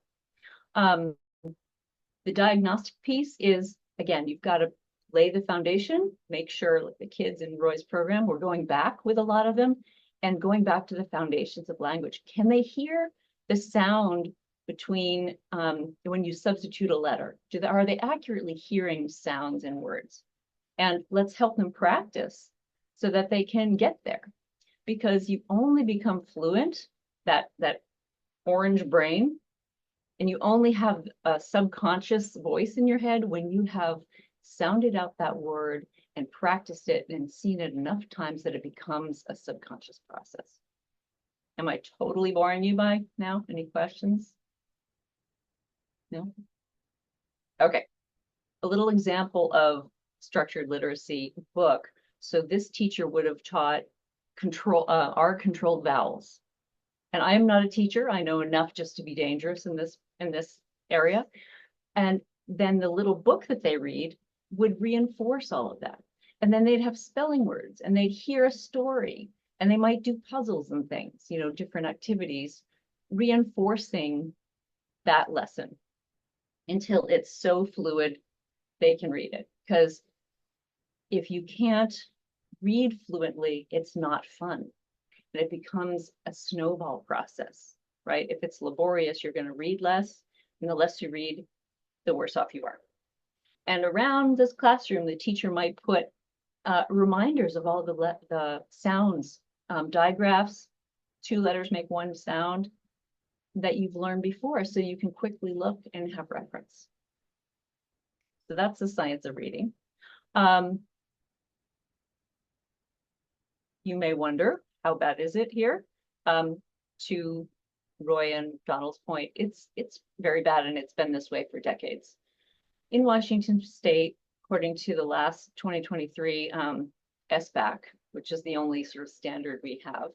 The diagnostic piece is, again, you've got to lay the foundation, make sure, like the kids in Roy's program, we're going back with a lot of them and going back to the foundations of language. Can they hear the sound between when you substitute a letter? Are they accurately hearing sounds and words? And let's help them practice so that they can get there. Because you only become fluent, that orange brain, and you only have a subconscious voice in your head when you have sounded out that word and practiced it and seen it enough times that it becomes a subconscious process. Am I totally boring you by now? Any questions? No? Okay. A little example of structured literacy book. So this teacher would have taught our controlled vowels. And I am not a teacher. I know enough just to be dangerous in this area. And then the little book that they read would reinforce all of that. And then they'd have spelling words and they'd hear a story and they might do puzzles and things, you know, different activities, reinforcing that lesson until it's so fluid they can read it. Because if you can't read fluently, it's not fun. And it becomes a snowball process, right? If it's laborious, you're going to read less. And the less you read, the worse off you are. And around this classroom, the teacher might put reminders of all the sounds, digraphs, 2 letters make 1 sound that you've learned before, so you can quickly look and have reference. So that's the science of reading. You may wonder, how bad is it here? To Roy and Donald's point, it's very bad, and it's been this way for decades. In Washington State, according to the last 2023 SBAC, which is the only sort of standard we have,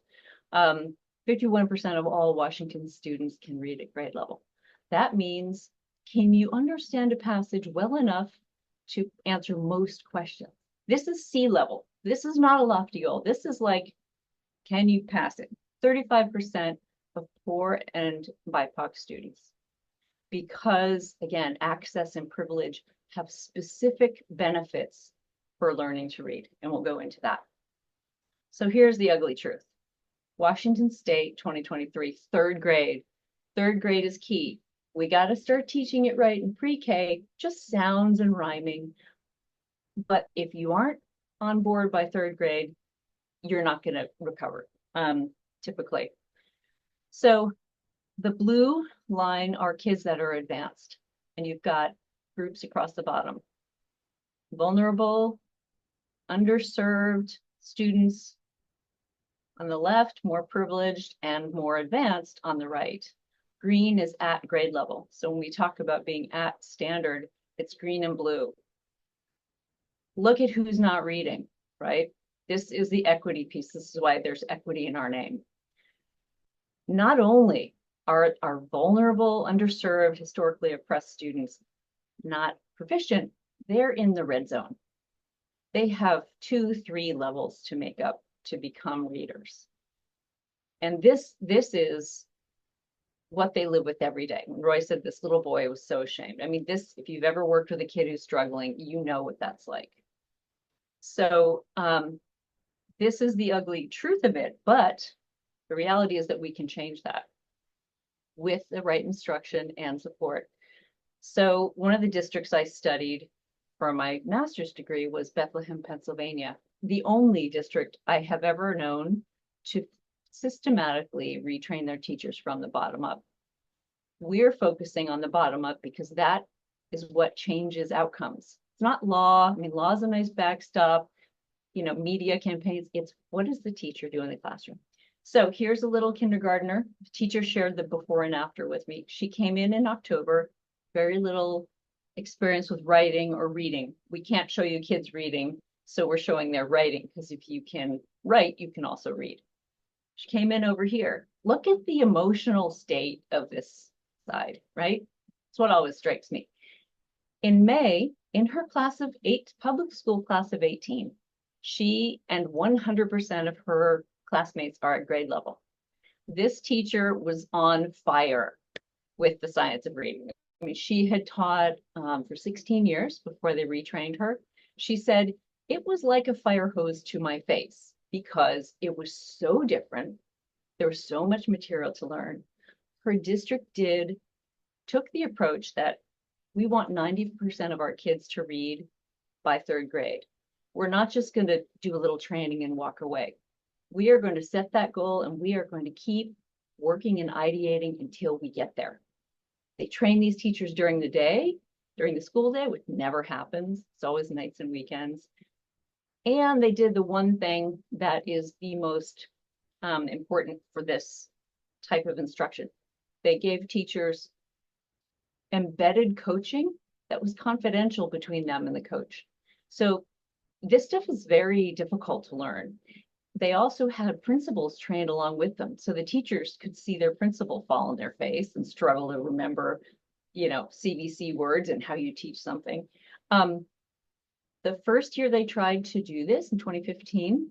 51% of all Washington students can read at grade level. That means, can you understand a passage well enough to answer most questions? This is C level. This is not a lofty goal. This is like, can you pass it? 35% of poor and BIPOC students. Because again, access and privilege have specific benefits for learning to read, and we'll go into that. So here's the ugly truth. Washington State 2023, 3rd grade. 3rd grade is key. We got to start teaching it right in pre-K, just sounds and rhyming. But if you aren't on board by 3rd grade, you're not going to recover, typically. So the blue line are kids that are advanced, and you've got groups across the bottom. Vulnerable, underserved students on the left, more privileged and more advanced on the right. Green is at grade level. So when we talk about being at standard, it's green and blue. Look at who's not reading, right? This is the equity piece. This is why there's equity in our name. Not only are vulnerable, underserved, historically oppressed students not proficient, they're in the red zone. They have 2, 3 levels to make up to become readers. And this is what they live with every day. When Roy said this little boy was so ashamed. I mean, this, if you've ever worked with a kid who's struggling, you know what that's like. So this is the ugly truth of it, but the reality is that we can change that with the right instruction and support. So one of the districts I studied for my master's degree was Bethlehem, Pennsylvania, the only district I have ever known to systematically retrain their teachers from the bottom up. We're focusing on the bottom up because that is what changes outcomes. It's not law. I mean, law is a nice backstop, you know, media campaigns. It's what does the teacher do in the classroom? So here's a little kindergartner. The teacher shared the before and after with me. She came in October, very little experience with writing or reading. We can't show you kids reading, so we're showing their writing, because if you can write, you can also read. She came in over here. Look at the emotional state of this side, right? It's what always strikes me. In May, in her class of 8, public school class of 18, she and 100% of her classmates are at grade level. This teacher was on fire with the science of reading. I mean, she had taught for 16 years before they retrained her. She said, it was like a fire hose to my face because it was so different. There was so much material to learn. Her district took the approach that we want 90% of our kids to read by 3rd grade. We're not just going to do a little training and walk away. We are going to set that goal, and we are going to keep working and ideating until we get there. They train these teachers during the day, during the school day, which never happens. It's always nights and weekends. And they did the one thing that is the most important for this type of instruction. They gave teachers embedded coaching that was confidential between them and the coach. So this stuff is very difficult to learn. they also had principals trained along with them. So the teachers could see their principal fall on their face and struggle to remember, CVC words and how you teach something. The first year they tried to do this in 2015,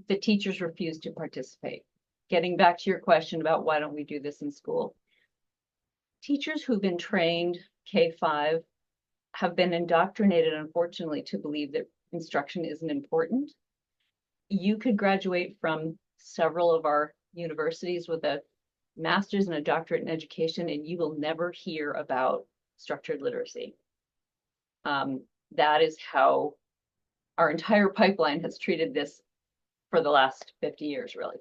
the teachers refused to participate. Getting back to your question about why don't we do this in school? Teachers who've been trained K-5 have been indoctrinated, unfortunately, to believe that instruction isn't important. You could graduate from several of our universities with a master's and a doctorate in education, and you will never hear about structured literacy. That is how our entire pipeline has treated this for the last 50 years, really.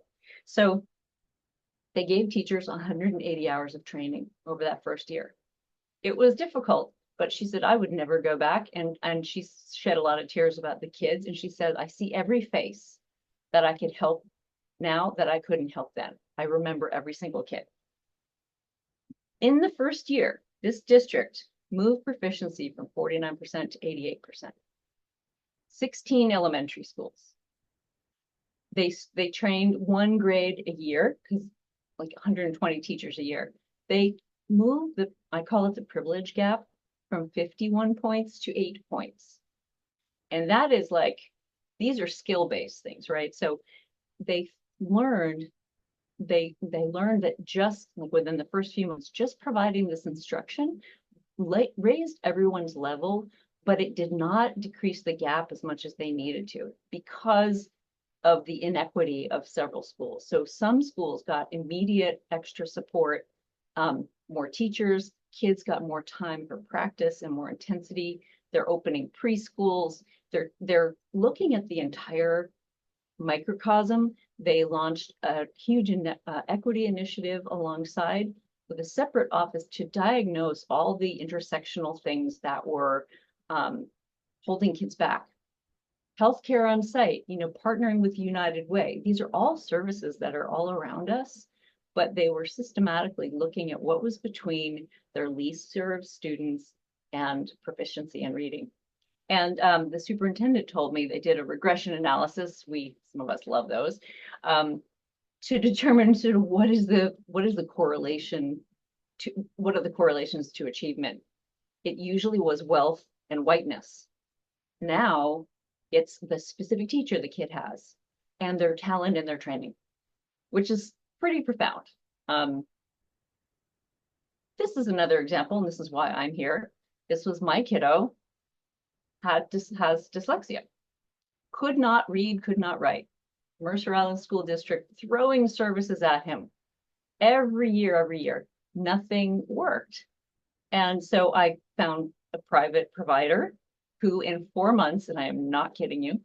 So they gave teachers 180 hours of training over that first year. It was difficult, but she said, I would never go back. And she shed a lot of tears about the kids. And she said, I see every face that I could help now that I couldn't help then. I remember every single kid. In the first year, this district moved proficiency from 49% to 88%. 16 elementary schools. They trained one grade a year, because like 120 teachers a year. They moved I call it the privilege gap, from 51 points to 8 points. And that is like, these are skill-based things, right? So they learned that just like within the first few months, just providing this instruction raised everyone's level, but it did not decrease the gap as much as they needed to, because of the inequity of several schools. So some schools got immediate extra support, more teachers, kids got more time for practice and more intensity. They're opening preschools. They're looking at the entire microcosm. They launched a huge equity initiative alongside, with a separate office to diagnose all the intersectional things that were holding kids back. Healthcare on site, partnering with United Way. These are all services that are all around us, but they were systematically looking at what was between their least served students and proficiency in reading. And the superintendent told me they did a regression analysis. Some of us love those, to determine sort of what are the correlations to achievement. It usually was wealth and whiteness. Now it's the specific teacher the kid has and their talent and their training, which is pretty profound. This is another example, and this is why I'm here. This was my kiddo, has dyslexia, could not read, could not write. Mercer Island School District throwing services at him every year, nothing worked. And so I found a private provider who in 4 months, and I am not kidding you,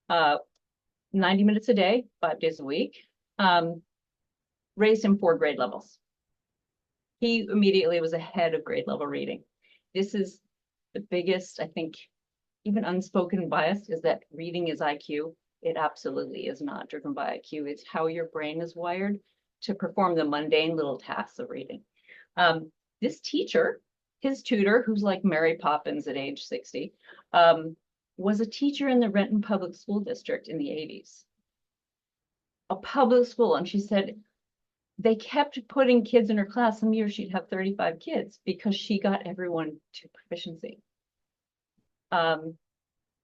90 minutes a day, 5 days a week, raised him 4 grade levels. He immediately was ahead of grade level reading. This is the biggest, I think, even unspoken bias, is that reading is IQ. It absolutely is not driven by IQ. It's how your brain is wired to perform the mundane little tasks of reading. This teacher, his tutor, who's like Mary Poppins at age 60, was a teacher in the Renton Public School District in the 80s. A public school, and she said they kept putting kids in her class. Some years she'd have 35 kids because she got everyone to proficiency.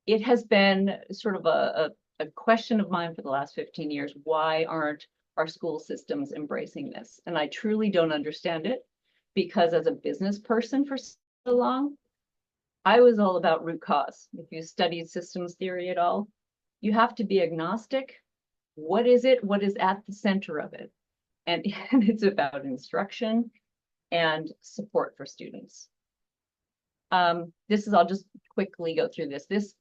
It has been sort of a question of mine for the last 15 years. Why aren't our school systems embracing this? And I truly don't understand it, because as a business person for so long, I was all about root cause. If you studied systems theory at all, you have to be agnostic. What is it? What is at the center of it? And it's about instruction and support for students. I'll just quickly go through this. This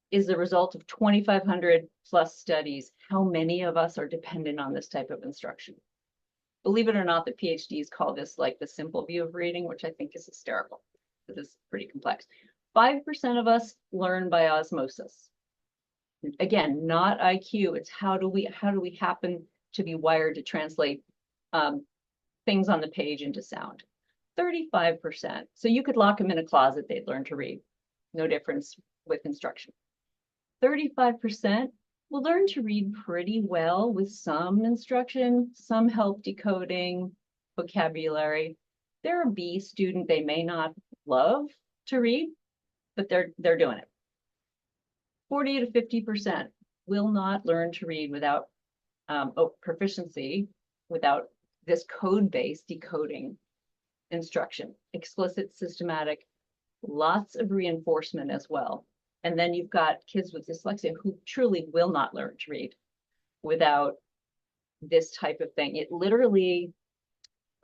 is the result of 2,500 plus studies. How many of us are dependent on this type of instruction? Believe it or not, the PhDs call this like the simple view of reading, which I think is hysterical. This is pretty complex. 5% of us learn by osmosis. Again, not IQ. It's how do we happen to be wired to translate things on the page into sound. 35%. So you could lock them in a closet, they'd learn to read. No difference with instruction. 35% will learn to read pretty well with some instruction, some help decoding, vocabulary. They're a B student. They may not love to read, but they're doing it. 40 to 50% will not learn to read without proficiency, without this code-based decoding instruction, explicit, systematic, lots of reinforcement as well. And then you've got kids with dyslexia who truly will not learn to read without this type of thing. It literally,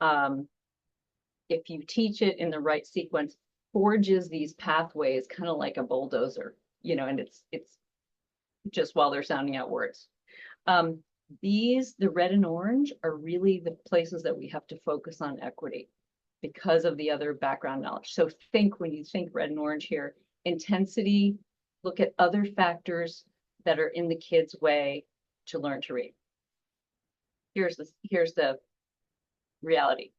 if you teach it in the right sequence, forges these pathways kind of like a bulldozer, you know, and it's just while they're sounding out words. The red and orange are really the places that we have to focus on equity because of the other background knowledge. So think, when you think red and orange here, intensity, look at other factors that are in the kid's way to learn to read. Here's the reality.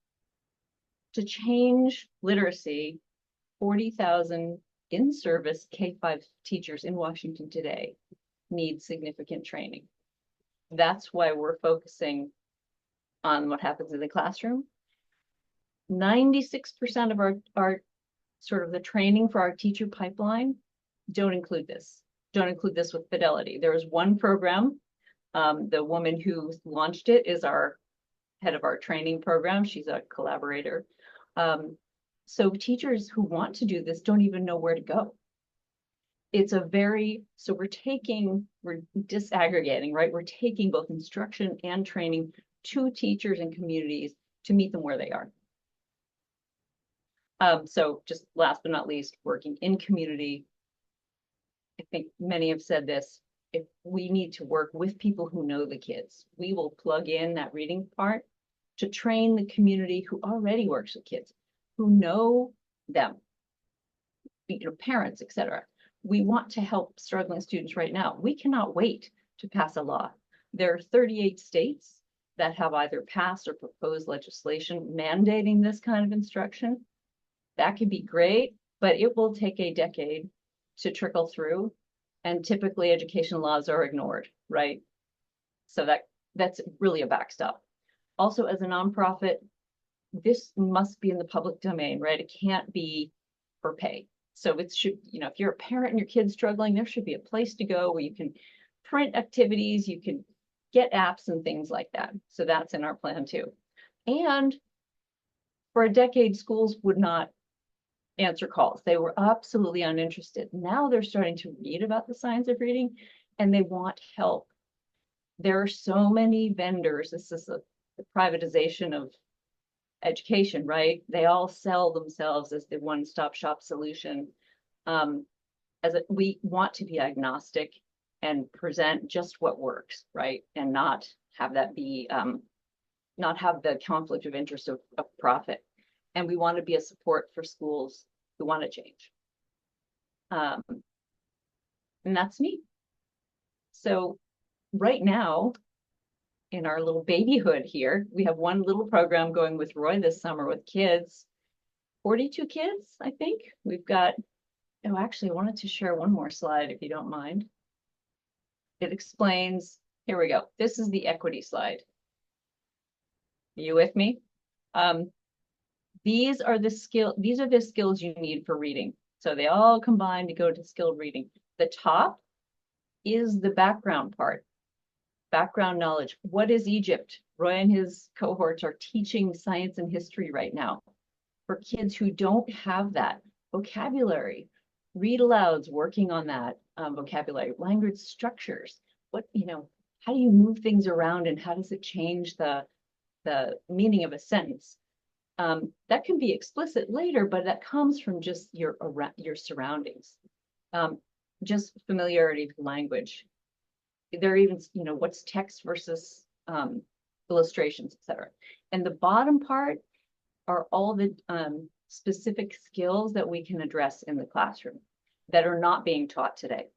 To change literacy, 40,000 in-service K-5 teachers in Washington today need significant training. That's why we're focusing on what happens in the classroom. 96% of our sort of the training for our teacher pipeline don't include this with fidelity. There is one program, the woman who launched it is our head of our training program. She's a collaborator. So teachers who want to do this don't even know where to go. So we're disaggregating, right? We're taking both instruction and training to teachers and communities to meet them where they are. So just last but not least, working in community. I think many have said this, if we need to work with people who know the kids, we will plug in that reading part to train the community who already works with kids, who know them, you know, parents, etc. We want to help struggling students right now. We cannot wait to pass a law. There are 38 states that have either passed or proposed legislation mandating this kind of instruction. That could be great, but it will take a decade to trickle through. And typically education laws are ignored, right? So that's really a backstop. Also, as a nonprofit, this must be in the public domain, right? It can't be for pay. So it should, you know, if you're a parent and your kid's struggling, there should be a place to go where you can print activities, you can get apps and things like that. So that's in our plan too. And for a decade, schools would not answer calls. They were absolutely uninterested. Now they're starting to read about the science of reading and they want help. There are so many vendors. This is the privatization of education, right? They all sell themselves as the one-stop shop solution. We want to be agnostic and present just what works, right? And not have that be, not have the conflict of interest of profit. And we want to be a support for schools who want to change. And that's me. So right now, in our little babyhood here, we have one little program going with Roy this summer with kids, 42 kids, I think. We've got, oh, actually, I wanted to share one more slide if you don't mind. It explains, here we go. This is the equity slide. Are you with me? These are the skills you need for reading. So they all combine to go to skilled reading. The top is the background part. Background knowledge. What is Egypt? Roy and his cohorts are teaching science and history right now for kids who don't have that vocabulary. Read alouds, working on that vocabulary, language structures. What, you know, how do you move things around and how does it change the meaning of a sentence? That can be explicit later, but that comes from just your surroundings. Just familiarity with language. There are even, you know, what's text versus illustrations, etc. And the bottom part are all the specific skills that we can address in the classroom that are not being taught today.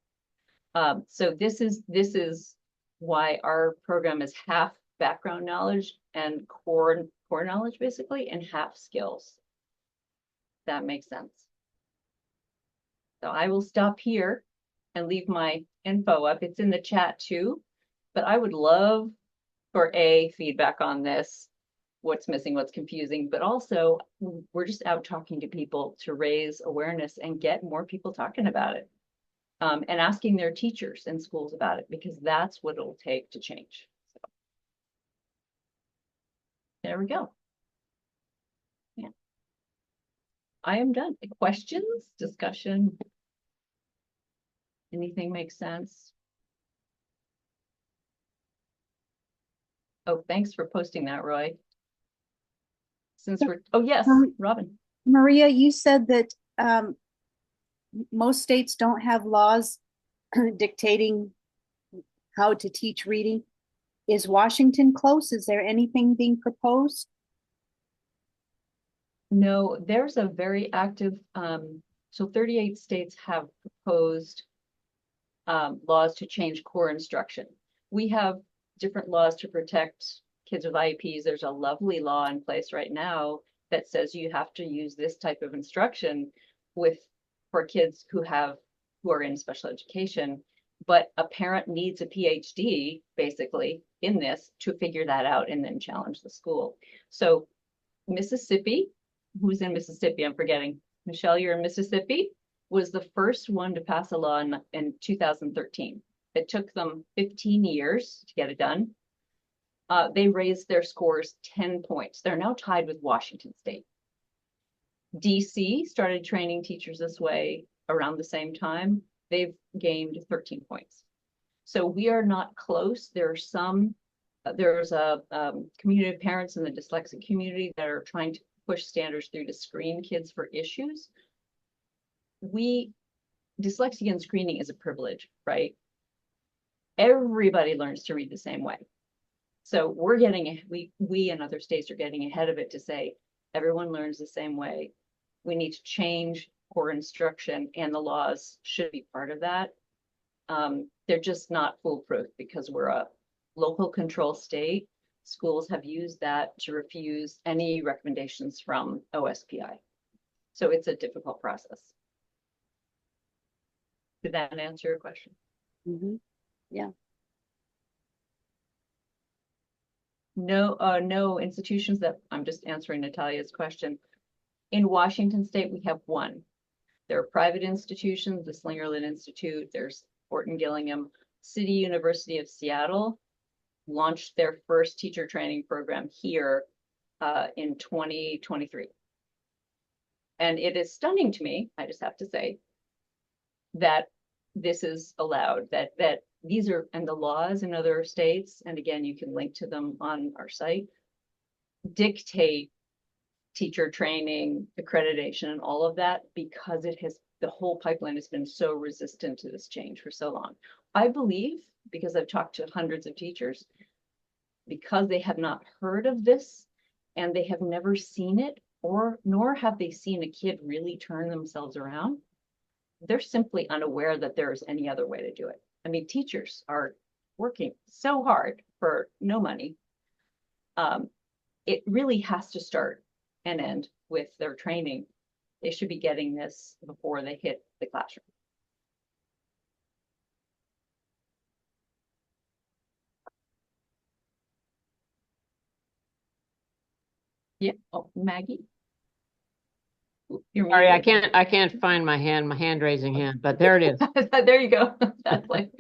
So this is why our program is half background knowledge and core knowledge, basically, and half skills. That makes sense. So I will stop here and leave my info up. It's in the chat too, but I would love for feedback on this, what's missing, what's confusing, but also we're just out talking to people to raise awareness and get more people talking about it. And asking their teachers in schools about it, because that's what it'll take to change. So, there we go. Yeah. I am done. Questions, discussion? Anything make sense? Oh, thanks for posting that, Roy. Since we're, oh yes, Robin. Maria, you said that most states don't have laws dictating how to teach reading. Is Washington close? Is there anything being proposed? No, there's a very active, so 38 states have proposed laws to change core instruction. We have different laws to protect kids with IEPs. There's a lovely law in place right now that says you have to use this type of instruction for kids who are in special education, but a parent needs a PhD basically in this to figure that out and then challenge the school. So Mississippi, who's in Mississippi? I'm forgetting. Michelle, you're in Mississippi, was the first one to pass a law in 2013. It took them 15 years to get it done. They raised their scores 10 points. They're now tied with Washington State. DC started training teachers this way around the same time. They've gained 13 points. So we are not close. There's a community of parents in the dyslexic community that are trying to push standards through to screen kids for issues. Dyslexia and screening is a privilege, right? Everybody learns to read the same way. So we and other states are getting ahead of it to say, everyone learns the same way. We need to change core instruction, and the laws should be part of that. They're just not foolproof because we're a local control state. Schools have used that to refuse any recommendations from OSPI. So it's a difficult process. Did that answer your question? Mm-hmm. Yeah. No institutions that I'm just answering Natalia's question. In Washington State, we have one. There are private institutions, the Slingerland Institute, there's Fort and Gillingham. City University of Seattle launched their first teacher training program here in 2023. And it is stunning to me, I just have to say, that this is allowed, that these are, and the laws in other states, and again, you can link to them on our site, dictate teacher training, accreditation, and all of that, because the whole pipeline has been so resistant to this change for so long. I believe, because I've talked to hundreds of teachers, because they have not heard of this and they have never seen it, nor have they seen a kid really turn themselves around, they're simply unaware that there's any other way to do it. I mean, teachers are working so hard for no money. It really has to start and end with their training. They should be getting this before they hit the classroom. Yeah. Oh, Maggie. You're Sorry, muted. I can't find my hand raising hand, but there it is. There you go. That's like,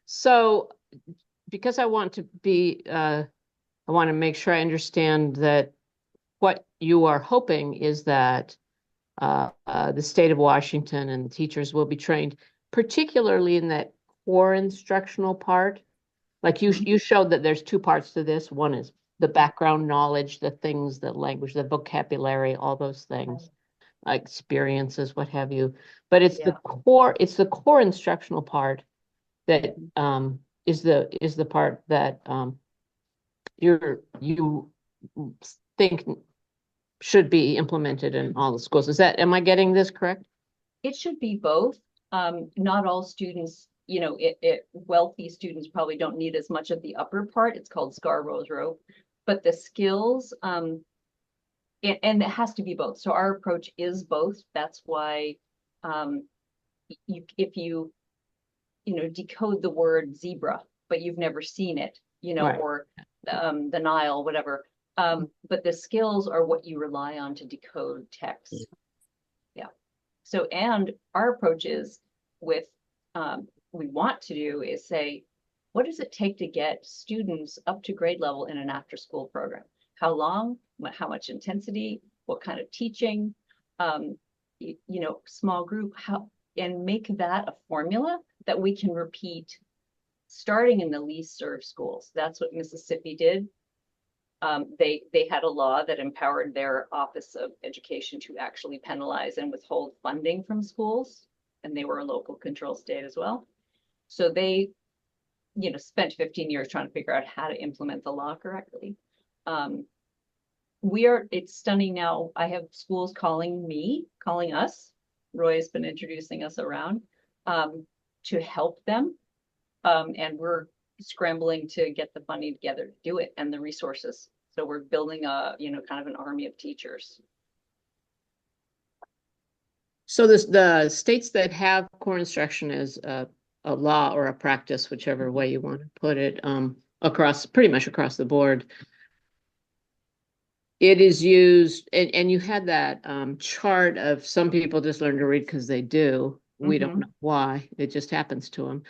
So because I want to make sure I understand that what you are hoping is that the state of Washington and the teachers will be trained, particularly in that core instructional part. Like you showed that there's two parts to this. One is the background knowledge, the things, the language, the vocabulary, all those things, experiences, what have you. But it's the core instructional part that is the part that you think should be implemented in all the schools. Am I getting this correct? it should be both. Not all students, wealthy students probably don't need as much of the upper part. It's called Scarborough's rope, but the skills, and it has to be both. So our approach is both. That's why if you decode the word zebra, but you've never seen it, Right. or the Nile, whatever. But the skills are what you rely on to decode text. Yeah. So, and our approach is with, we want to do is say, what does it take to get students up to grade level in an after school program? How long, how much intensity, what kind of teaching, small group, and make that a formula that we can repeat starting in the least served schools. That's what Mississippi did. They had a law that empowered their Office of Education to actually penalize and withhold funding from schools, and they were a local control state as well. So they, spent 15 years trying to figure out how to implement the law correctly. It's stunning now. I have schools calling us. Roy has been introducing us around to help them, and we're scrambling to get the funding together to do it and the resources. So we're building a, kind of an army of teachers. So the states that have core instruction as a law or a practice, whichever way you want to put it, pretty much across the board, it is used, and you had that chart of some people just learn to read because they do. We don't know why, it just happens to them.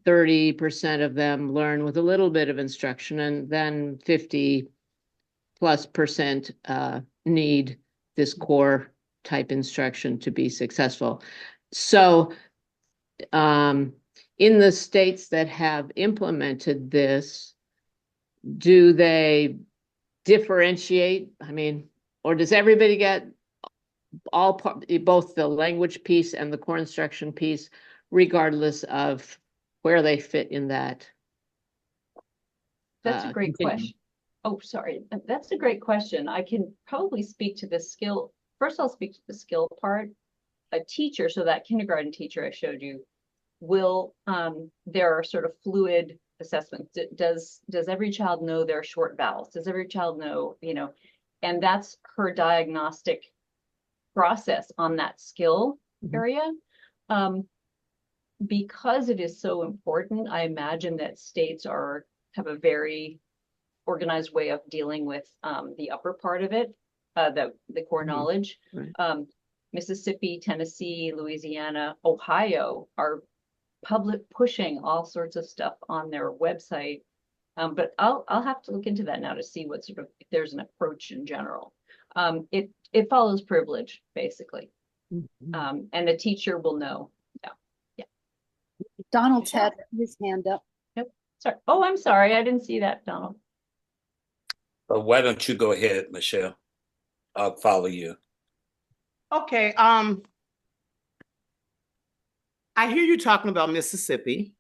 30% of them learn with a little bit of instruction, and then 50+% need this core type instruction to be successful. So in the states that have implemented this, do they differentiate? I mean, or does everybody get both the language piece and the core instruction piece, regardless of where they fit in that? That's a great question. Oh, sorry. That's a great question. I can probably speak to the skill. First, I'll speak to the skill part. A teacher, so that kindergarten teacher I showed you, will, there are sort of fluid assessments. Does every child know their short vowels? Does every child know, and that's her diagnostic process on that skill area. Because it is so important, I imagine that states have a very organized way of dealing with the upper part of it, the core knowledge. Right. Mississippi, Tennessee, Louisiana, Ohio are pushing all sorts of stuff on their website. But I'll have to look into that now to see what sort of, if there's an approach in general. It follows privilege, basically. And the teacher will know. Yeah. Donald's had his hand up. Yep. Sorry. Oh, I'm sorry. I didn't see that, Donald. Why don't you go ahead, Michelle? I'll follow you. Okay. I hear you talking about Mississippi,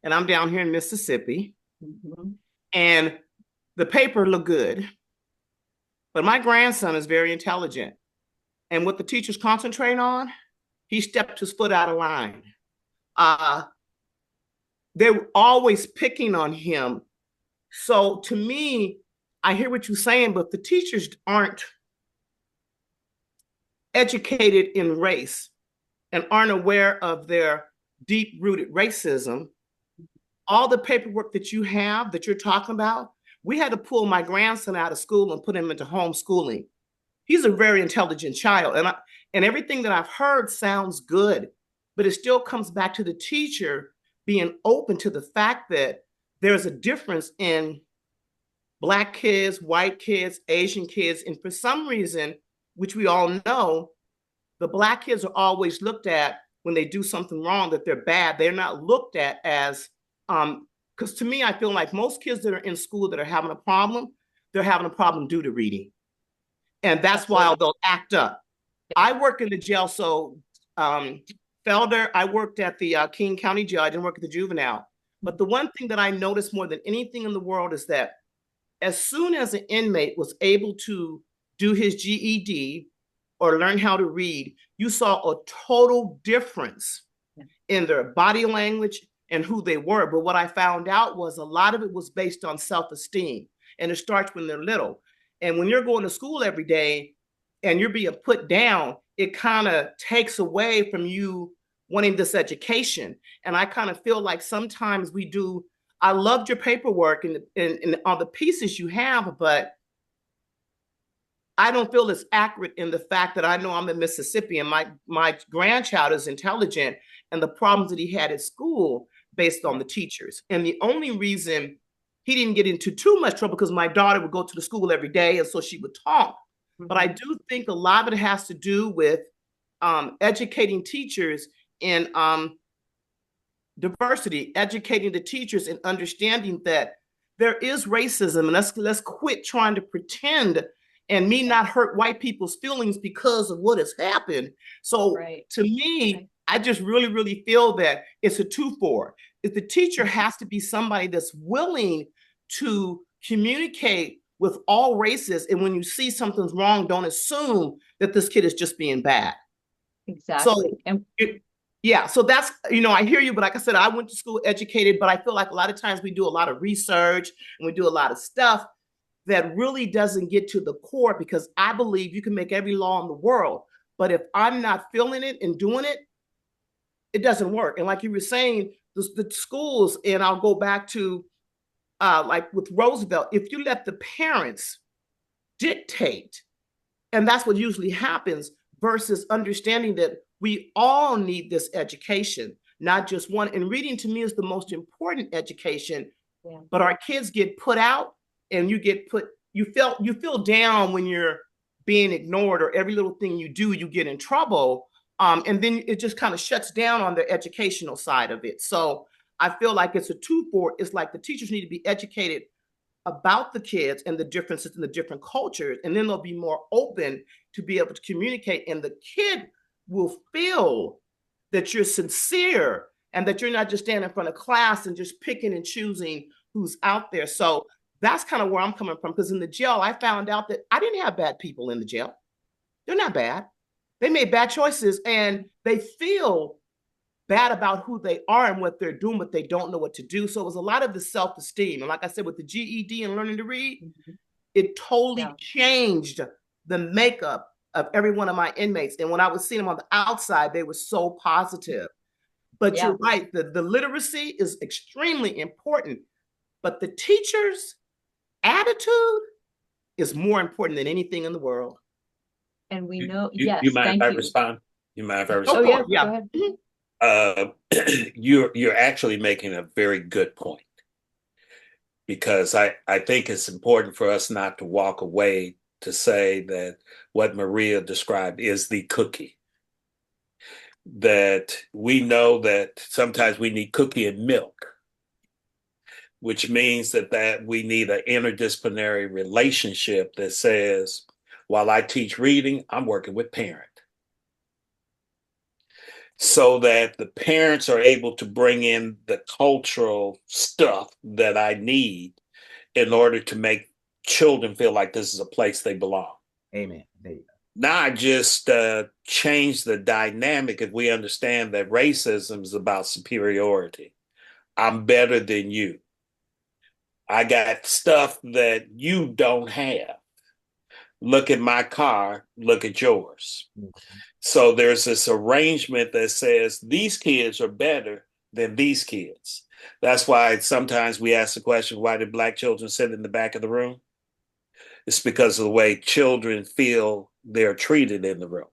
and I'm down here in Mississippi, and the paper looked good, but my grandson is very intelligent, and what the teachers concentrate on, he stepped his foot out of line. They're always picking on him. So to me, I hear what you're saying, but the teachers aren't educated in race and aren't aware of their deep-rooted racism. All the paperwork that you have, that you're talking about, we had to pull my grandson out of school and put him into homeschooling. He's a very intelligent child, and everything that I've heard sounds good, but it still comes back to the teacher being open to the fact that there's a difference in Black kids, white kids, Asian kids, and for some reason, which we all know, the Black kids are always looked at when they do something wrong, that they're bad. They're not looked at as, because to me, I feel like most kids that are in school that are having a problem, they're having a problem due to reading. And that's why they'll act up. I work in the jail, so Felder, I worked at the King County Jail. I didn't work at the juvenile. But the one thing that I noticed more than anything in the world is that as soon as an inmate was able to do his GED or learn how to read, you saw a total difference in their body language and who they were. But what I found out was a lot of it was based on self-esteem, and it starts when they're little. And when you're going to school every day and you're being put down, it kind of takes away from you wanting this education. And I kind of feel like sometimes I loved your paperwork and all the pieces you have, but I don't feel it's accurate in the fact that I know I'm in Mississippi and my grandchild is intelligent and the problems that he had at school based on the teachers. And the only reason he didn't get into too much trouble because my daughter would go to the school every day and so she would talk. But I do think a lot of it has to do with educating teachers in diversity, educating the teachers and understanding that there is racism, and let's quit trying to pretend and me not hurt white people's feelings because of what has happened. So to me, I just really, really feel that it's a two-for. If the teacher has to be somebody that's willing to communicate with all races, and when you see something's wrong, don't assume that this kid is just being bad. Exactly. So that's, I hear you, but like I said, I went to school educated, but I feel like a lot of times we do a lot of research and we do a lot of stuff that really doesn't get to the core, because I believe you can make every law in the world, but if I'm not feeling it and doing it, it doesn't work. And like you were saying, the schools, and I'll go back to like with Roosevelt, if you let the parents dictate, and that's what usually happens, versus understanding that we all need this education, not just one. And reading to me is the most important education. Yeah. But our kids get put out, and you feel down when you're being ignored, or every little thing you do, you get in trouble. And then it just kind of shuts down on the educational side of it. So I feel like it's a two-for. It's like the teachers need to be educated about the kids and the differences in the different cultures, and then they'll be more open to be able to communicate, and the kid will feel that you're sincere and that you're not just standing in front of class and just picking and choosing who's out there. So that's kind of where I'm coming from, because in the jail, I found out that I didn't have bad people in the jail. They're not bad. They made bad choices, and they feel bad about who they are and what they're doing, but they don't know what to do. So it was a lot of the self-esteem. And like I said, with the GED and learning to read, it totally changed the makeup of every one of my inmates. And when I was seeing them on the outside, they were so positive. But you're right, the literacy is extremely important, but the teacher's attitude is more important than anything in the world. And we know, You mind if I respond? You mind if I respond? Oh, yeah. Go ahead. You're actually making a very good point, because I think it's important for us not to walk away to say that what Maria described is the cookie. That we know that sometimes we need cookie and milk, which means that we need an interdisciplinary relationship that says, while I teach reading, I'm working with parents, so that the parents are able to bring in the cultural stuff that I need in order to make children feel like this is a place they belong. Amen. There you go. Not just change the dynamic if we understand that racism is about superiority. I'm better than you. I got stuff that you don't have. Look at my car, look at yours. So there's this arrangement that says these kids are better than these kids. That's why sometimes we ask the question, why did Black children sit in the back of the room? It's because of the way children feel they're treated in the room.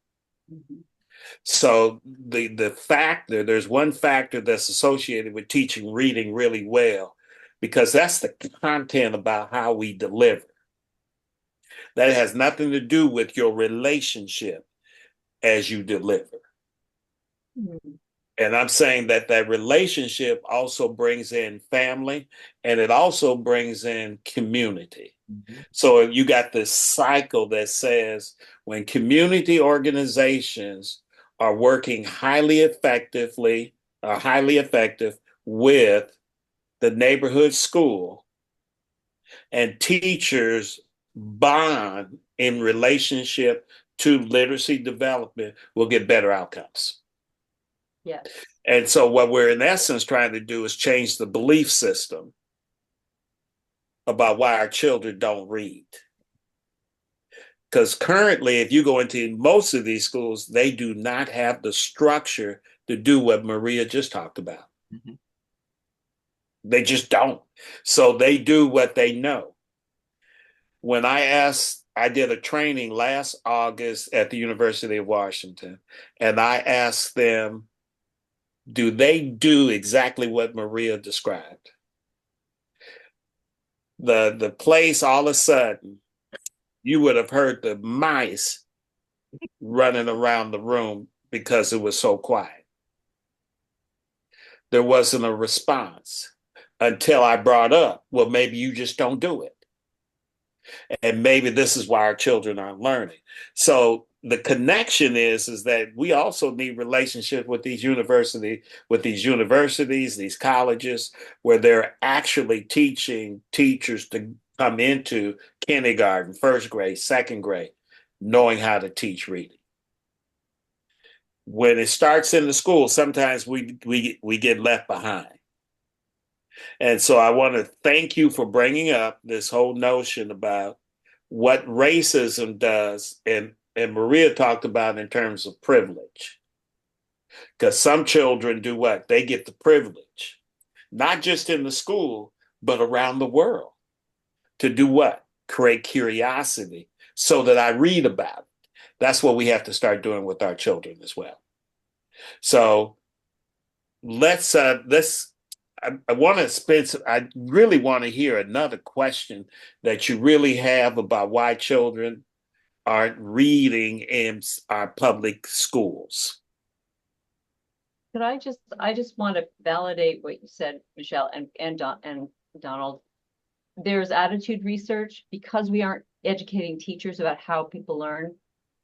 So there's one factor that's associated with teaching reading really well, because that's the content about how we deliver. That has nothing to do with your relationship as you deliver. And I'm saying that relationship also brings in family, and it also brings in community. So you got this cycle that says when community organizations are working highly effective with the neighborhood school, and teachers bond in relationship to literacy development, will get better outcomes. Yes. And so what we're in essence trying to do is change the belief system about why our children don't read. Because currently, if you go into most of these schools, they do not have the structure to do what Maria just talked about. Mhm. They just don't. So they do what they know. When I did a training last August at the University of Washington, and I asked them, do they do exactly what Maria described? The place, all of a sudden, you would have heard the mice running around the room because it was so quiet. There wasn't a response until I brought up, well, maybe you just don't do it. And maybe this is why our children aren't learning. So the connection is that we also need relationship with these universities, these colleges, where they're actually teaching teachers to come into kindergarten, first grade, second grade, knowing how to teach reading. When it starts in the school, sometimes we get left behind. And so I want to thank you for bringing up this whole notion about what racism does, and Maria talked about in terms of privilege. Because some children do what? They get the privilege, not just in the school, but around the world. To do what? Create curiosity so that I read about it. That's what we have to start doing with our children as well. So let's I want to spend I really want to hear another question that you really have about why children aren't reading in our public schools. Could I just want to validate what you said, Michelle and Donald. There's attitude research because we aren't educating teachers about how people learn.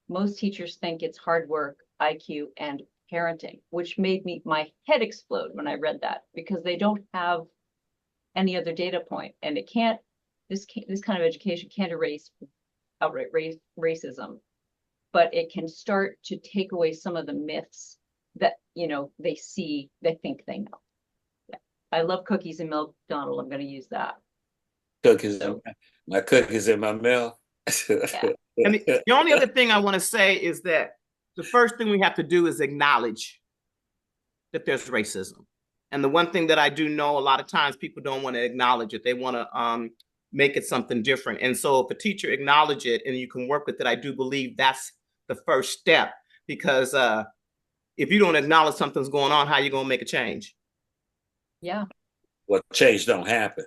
Most teachers think it's hard work, IQ, and parenting, which made my head explode when I read that, because they don't have any other data point, and this kind of education can't erase outright racism, but it can start to take away some of the myths that they think they know. Yeah. I love cookies and milk, Donald. I'm going to use that. My cookies in my mouth. Yeah. And the only other thing I want to say is that the first thing we have to do is acknowledge that there's racism. And the one thing that I do know, a lot of times people don't want to acknowledge it. They want to make it something different. And so if a teacher acknowledge it and you can work with it, I do believe that's the first step. Because if you don't acknowledge something's going on, how are you going to make a change? Yeah. Well, change don't happen.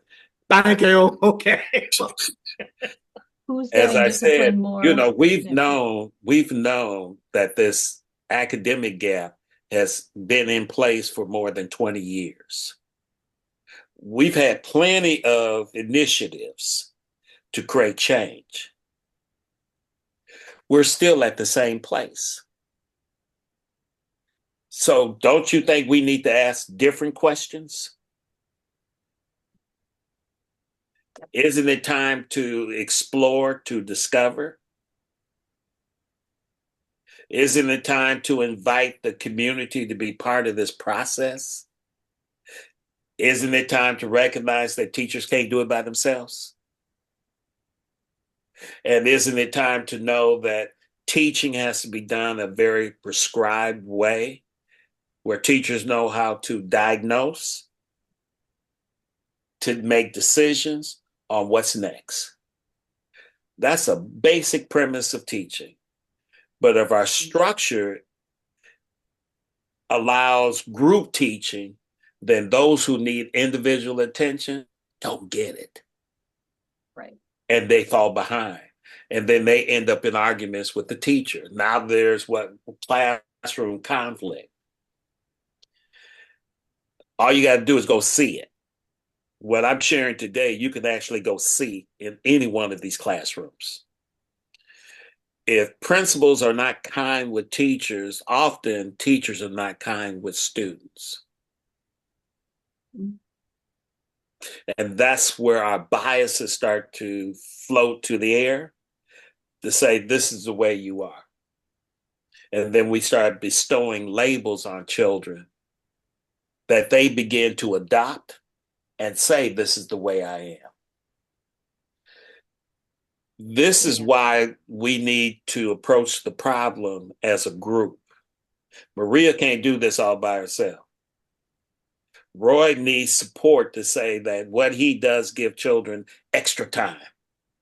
Thank you. Okay. Who's As getting I disciplined said, more? we've known that this academic gap has been in place for more than 20 years. We've had plenty of initiatives to create change. We're still at the same place. So don't you think we need to ask different questions? Isn't it time to explore, to discover? Isn't it time to invite the community to be part of this process? Isn't it time to recognize that teachers can't do it by themselves? And isn't it time to know that teaching has to be done a very prescribed way, where teachers know how to diagnose, to make decisions on what's next? That's a basic premise of teaching. But if our structure allows group teaching, then those who need individual attention don't get it. Right. And they fall behind. And then they end up in arguments with the teacher. Now there's classroom conflict. All you got to do is go see it. What I'm sharing today, you can actually go see in any one of these classrooms. If principals are not kind with teachers, often teachers are not kind with students. And that's where our biases start to float to the air to say, this is the way you are. And then we start bestowing labels on children that they begin to adopt and say, this is the way I am. This is Yeah. why we need to approach the problem as a group. Maria can't do this all by herself. Roy needs support to say that what he does give children extra time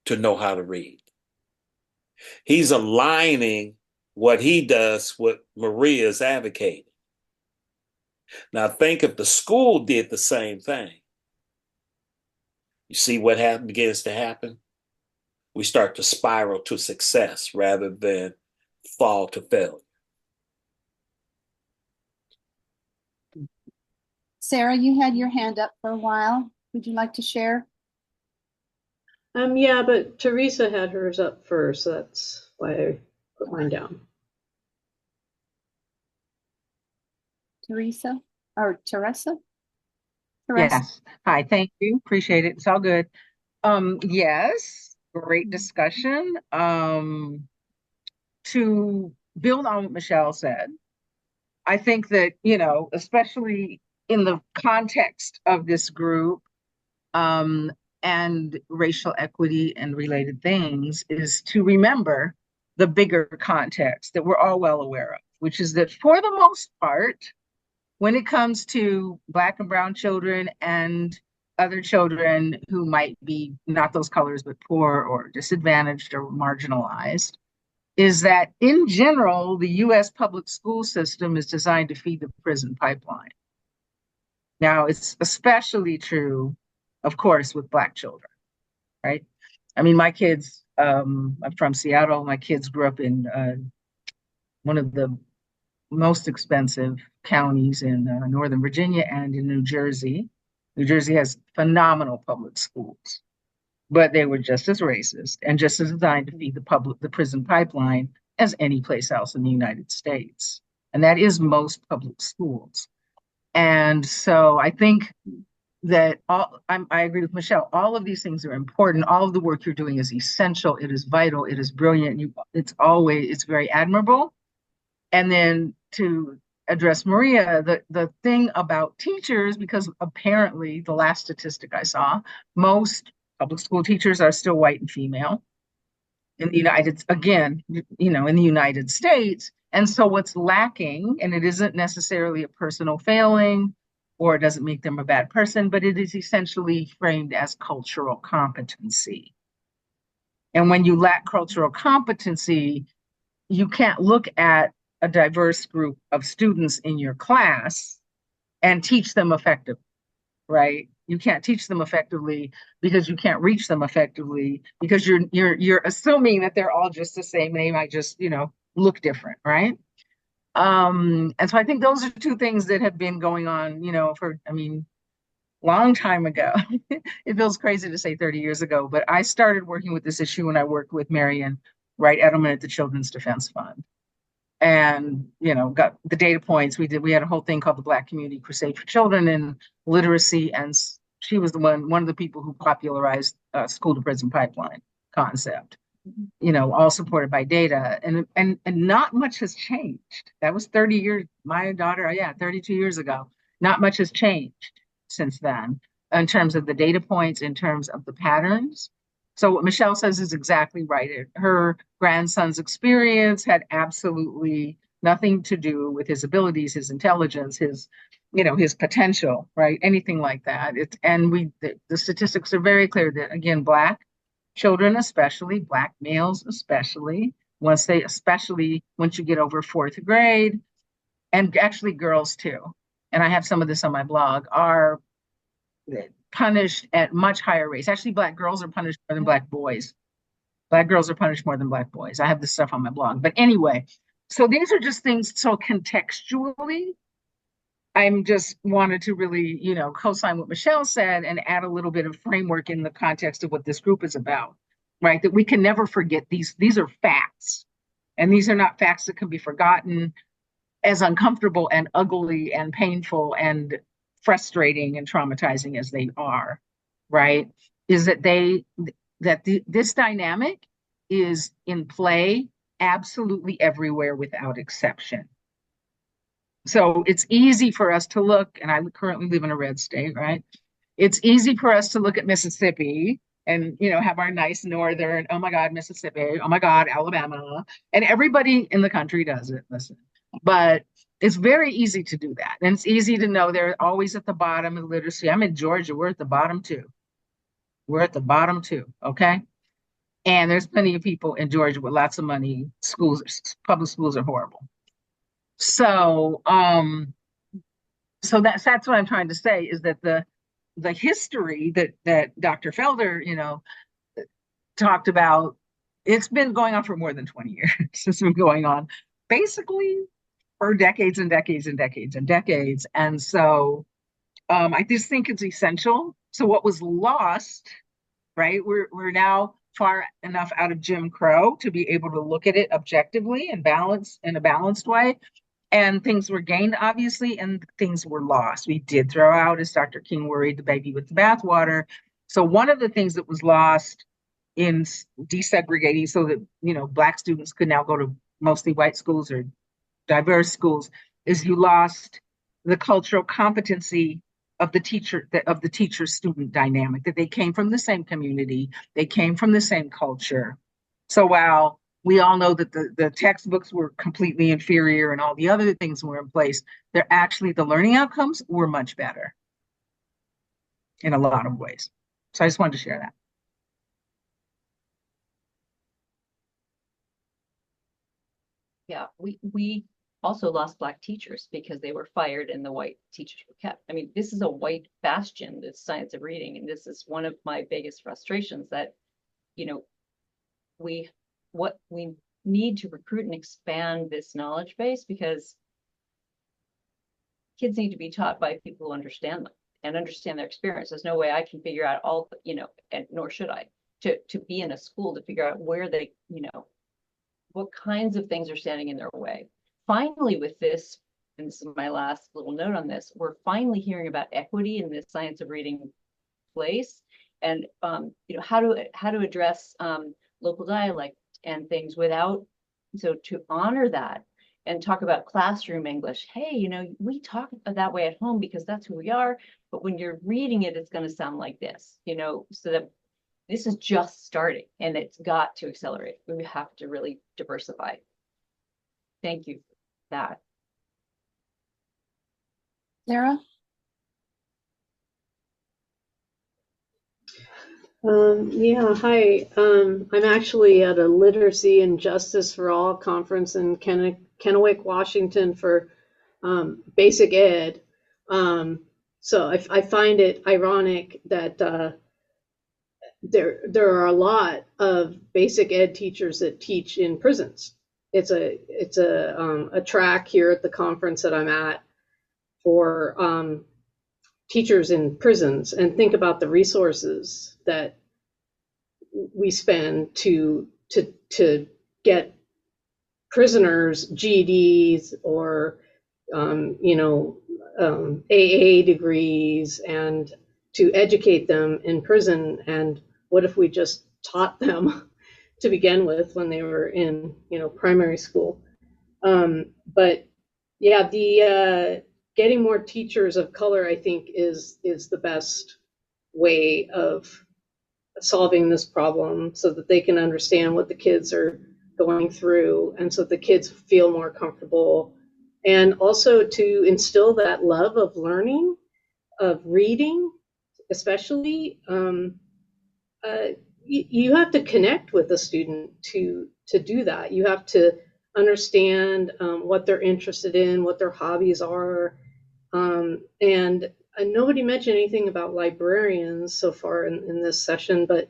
to know how to read. He's aligning what he does with Maria's advocating. Now think if the school did the same thing. You see what begins to happen? We start to spiral to success rather than fall to failure. Sarah, you had your hand up for a while. Would you like to share? Yeah, but Teresa had hers up first. So that's why I put mine down. Teresa or Teresa? Yes. Hi, thank you. Appreciate it. It's all good. Yes, great discussion. To build on what Michelle said, I think that, especially in the context of this group, and racial equity and related things, is to remember the bigger context that we're all well aware of, which is that for the most part, when it comes to Black and brown children and other children who might be not those colors, but poor or disadvantaged or marginalized, is that in general, the US public school system is designed to feed the prison pipeline. Now, it's especially true, of course, with Black children, right? I mean, my kids, I'm from Seattle. My kids grew up in one of the most expensive counties in Northern Virginia and in New Jersey. New Jersey has phenomenal public schools, but they were just as racist and just as designed to feed the prison pipeline as any place else in the United States. And that is most public schools. And so I think that I agree with Michelle. All of these things are important. All of the work you're doing is essential. It is vital. It is brilliant. It's very admirable. And then to address Maria, the thing about teachers, because apparently the last statistic I saw, most public school teachers are still white and female in the United States. And so what's lacking, and it isn't necessarily a personal failing, or it doesn't make them a bad person, but it is essentially framed as cultural competency. And when you lack cultural competency, you can't look at a diverse group of students in your class and teach them effectively, right? You can't teach them effectively because you can't reach them effectively because you're assuming that they're all just the same. They might just, look different, right? And so I think those are two things that have been going on, long time ago. It feels crazy to say 30 years ago, but I started working with this issue when I worked with Marion Wright Edelman at the Children's Defense Fund. And, got the data points. We had a whole thing called the Black Community Crusade for Children and Literacy. And she was one of the people who popularized school to prison pipeline concept, all supported by data. And not much has changed. That was 30 years, my daughter, 32 years ago. Not much has changed since then in terms of the data points, in terms of the patterns. So what Michelle says is exactly right. Her grandson's experience had absolutely nothing to do with his abilities, his intelligence, his potential, right? Anything like that. The statistics are very clear that, again, Black children, especially Black males, especially once you get over fourth grade, and actually girls too, and I have some of this on my blog, are punished at much higher rates. Actually, Black girls are punished more than Black boys. Black girls are punished more than Black boys. I have this stuff on my blog. But anyway, so these are just things. So contextually, I'm just wanted to really, co-sign what Michelle said and add a little bit of framework in the context of what this group is about, right? That we can never forget these are facts. And these are not facts that can be forgotten, as uncomfortable and ugly and painful and frustrating and traumatizing as they are, right? Is that this dynamic is in play absolutely everywhere without exception. So it's easy for us to look, and I currently live in a red state, right? It's easy for us to look at Mississippi and have our nice northern, oh my God, Mississippi, oh my God, Alabama, and everybody in the country does it. Listen, but it's very easy to do that, and it's easy to know they're always at the bottom of literacy. I'm in Georgia, we're at the bottom too. We're at the bottom too, okay? And there's plenty of people in Georgia with lots of money. Public schools are horrible. So, so that's what I'm trying to say is that the history that Dr. Felder, talked about, it's been going on for more than 20 years. It's been going on basically for decades and decades and decades and decades. And so I just think it's essential. So what was lost, right? We're now far enough out of Jim Crow to be able to look at it objectively and balance in a balanced way. And things were gained, obviously, and things were lost. We did throw out, as Dr. King worried, the baby with the bathwater. So one of the things that was lost in desegregating so that, Black students could now go to mostly white schools or diverse schools is you lost the cultural competency of the teacher student dynamic, that they came from the same community, they came from the same culture. So while we all know that the textbooks were completely inferior and all the other things were in place, the learning outcomes were much better in a lot of ways. So I just wanted to share that. Yeah, we also lost Black teachers because they were fired and the white teachers were kept. I mean, this is a white bastion, this science of reading, and this is one of my biggest frustrations that, we need to recruit and expand this knowledge base because kids need to be taught by people who understand them and understand their experience. There's no way I can figure out all, and nor should I, to be in a school to figure out where they, what kinds of things are standing in their way. Finally, with this, and this is my last little note on this, we're finally hearing about equity in this science of reading place, and how to address local dialect and things without, so to honor that and talk about classroom English. Hey, we talk that way at home because that's who we are, but when you're reading it, it's going to sound like this, so that this is just starting and it's got to accelerate. We have to really diversify. Thank you for that. Sarah? Yeah, hi. I'm actually at a Literacy and Justice for All conference in Kennewick, Washington for basic ed. So I find it ironic that there are a lot of basic ed teachers that teach in prisons. It's a track here at the conference that I'm at for teachers in prisons, and think about the resources that we spend to get prisoners GEDs or AA degrees, and to educate them in prison. And what if we just taught them to begin with when they were in primary school? But yeah, the getting more teachers of color, I think, is the best way of solving this problem, so that they can understand what the kids are going through, and so the kids feel more comfortable, and also to instill that love of learning, of reading, especially. You have to connect with the student to do that. You have to understand what they're interested in, what their hobbies are. And nobody mentioned anything about librarians so far in this session, but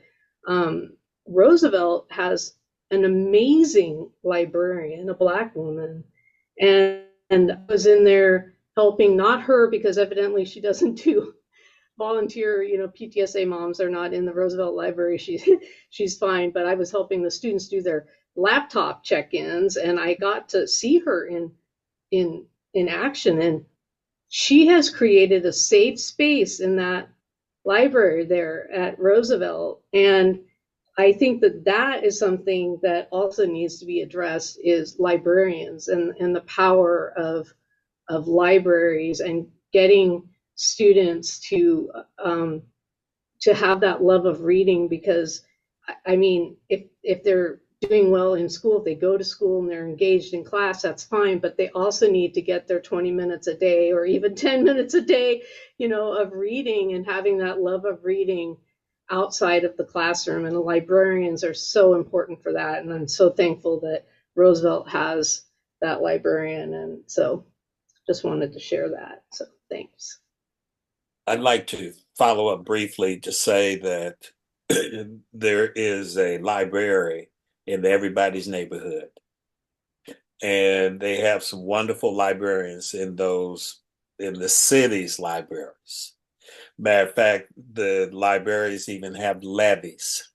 Roosevelt has an amazing librarian, a Black woman, and I was in there helping, not her, because evidently she doesn't do volunteer, PTSA moms are not in the Roosevelt Library. She's fine, but I was helping the students do their laptop check-ins, and I got to see her in action, and she has created a safe space in that library there at Roosevelt. And I think that is something that also needs to be addressed, is librarians and the power of libraries, and getting students to to have that love of reading, because I mean, if they're doing well in school, if they go to school and they're engaged in class, that's fine, but they also need to get their 20 minutes a day or even 10 minutes a day, of reading, and having that love of reading outside of the classroom. And the librarians are so important for that. And I'm so thankful that Roosevelt has that librarian. And so just wanted to share that. So thanks. I'd like to follow up briefly to say that there is a library in everybody's neighborhood, and they have some wonderful librarians in the city's libraries. Matter of fact, the libraries even have levies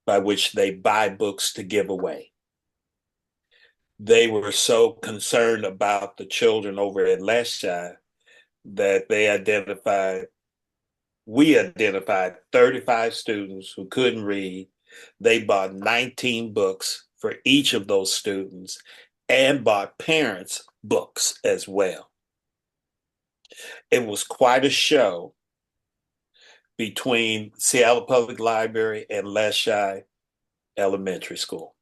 by which they buy books to give away. They were so concerned about the children over at Leschi that we identified 35 students who couldn't read. They bought 19 books for each of those students and bought parents books as well. It was quite a show between Seattle Public Library and Leschi Elementary School.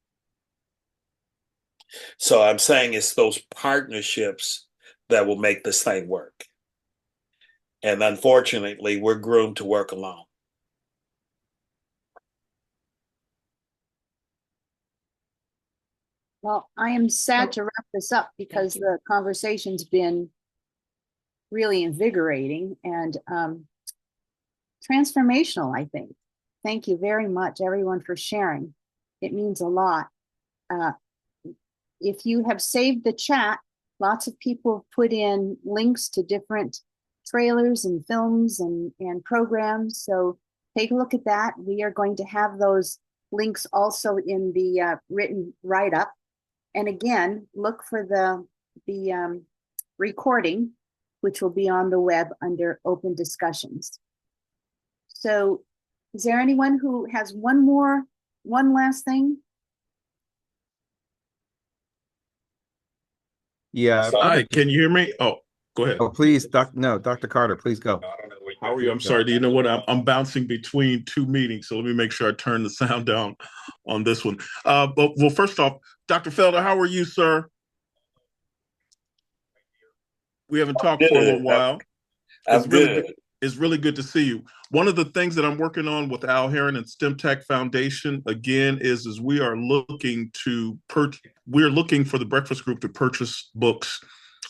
So I'm saying it's those partnerships that will make this thing work. And unfortunately, we're groomed to work alone. Well, I am sad to wrap this up because the conversation's been really invigorating and transformational, I think. Thank you very much, everyone, for sharing. It means a lot. If you have saved the chat, lots of people have put in links to different trailers and films and programs. So take a look at that. We are going to have those links also in the written write-up. And again, look for the recording, which will be on the web under open discussions. So is there anyone who has one last thing? Yeah. Hi, can you hear me? Oh, go ahead. Oh, please, Dr. Carter, please go. How are you? I'm sorry. Do you know what? I'm bouncing between two meetings, so let me make sure I turn the sound down on this one. Well, first off, Dr. Felder, how are you, sir? We haven't talked for a little while. I'm good. It's really good to see you. One of the things that I'm working on with Al Heron and STEM Tech Foundation, again, is we are looking for the Breakfast Group to purchase books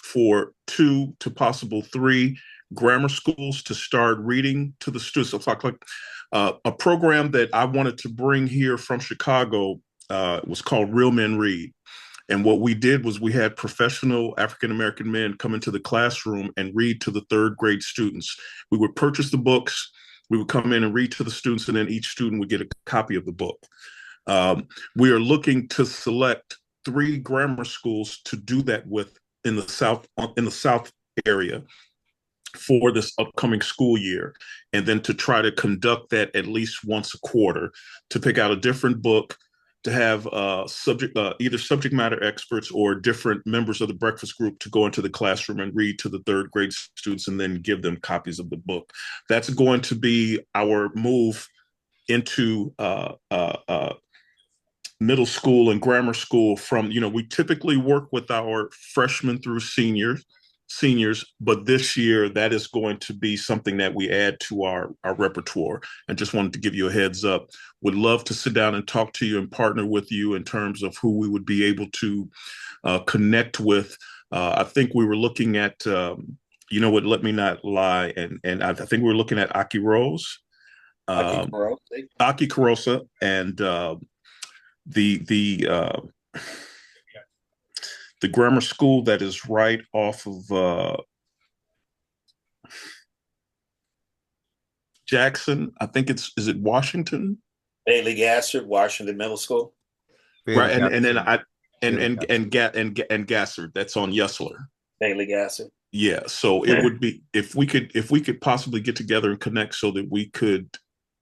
for 2 to possible 3 grammar schools to start reading to the students. So talk like a program that I wanted to bring here from Chicago was called Real Men Read. And what we did was we had professional African-American men come into the classroom and read to the 3rd grade students. We would purchase the books, we would come in and read to the students, and then each student would get a copy of the book. We are looking to select 3 grammar schools to do that with in the South area for this upcoming school year, and then to try to conduct that at least once a quarter, to pick out a different book, to have either subject matter experts or different members of the breakfast group to go into the classroom and read to the 3rd grade students and then give them copies of the book. That's going to be our move into middle school and grammar school. We typically work with our freshmen through seniors, but this year that is going to be something that we add to our repertoire. And just wanted to give you a heads up. Would love to sit down and talk to you and partner with you in terms of who we would be able to connect with. I think we were looking at, let me not lie, and I think we were looking at Aki Rose, Aki Carosa, and the grammar school that is right off of Jackson. I think is it Washington? Bailey Gassard, Washington Middle School. Right, and then Gassard. That's on Yesler. Bailey Gassard. Yeah, so it would be if we could possibly get together and connect so that we could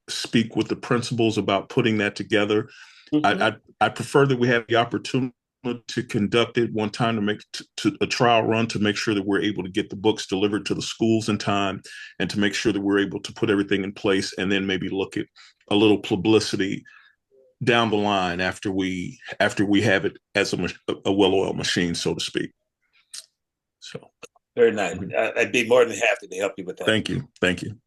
speak with the principals about putting that together. Mm-hmm. I prefer that we have the opportunity to conduct it one time to make to a trial run to make sure that we're able to get the books delivered to the schools in time, and to make sure that we're able to put everything in place, and then maybe look at a little publicity down the line after we have it as a well-oiled machine, so to speak. So Very nice. I'd be more than happy to help you with that. thank you.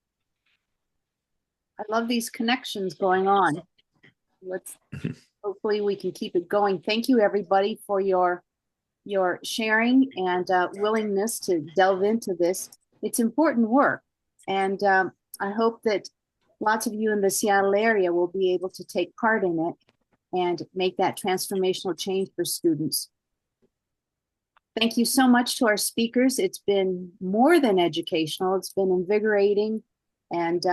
I love these connections going on. Let's hopefully we can keep it going. Thank you, everybody, for your sharing and willingness to delve into this. It's important work, and I hope that lots of you in the Seattle area will be able to take part in it and make that transformational change for students. Thank you so much to our speakers. It's been more than educational. It's been invigorating and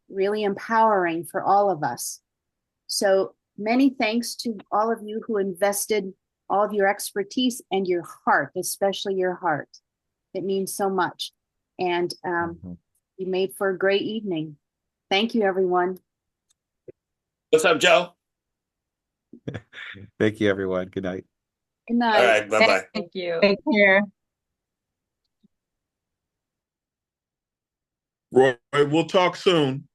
really empowering for all of us. So many thanks to all of you who invested all of your expertise and your heart, especially your heart. It means so much. And you made for a great evening. Thank you, everyone. What's up, Joe? Thank you, everyone. Good night. Good night. All right, bye-bye. Thank you. Take care. Roy, we'll talk soon.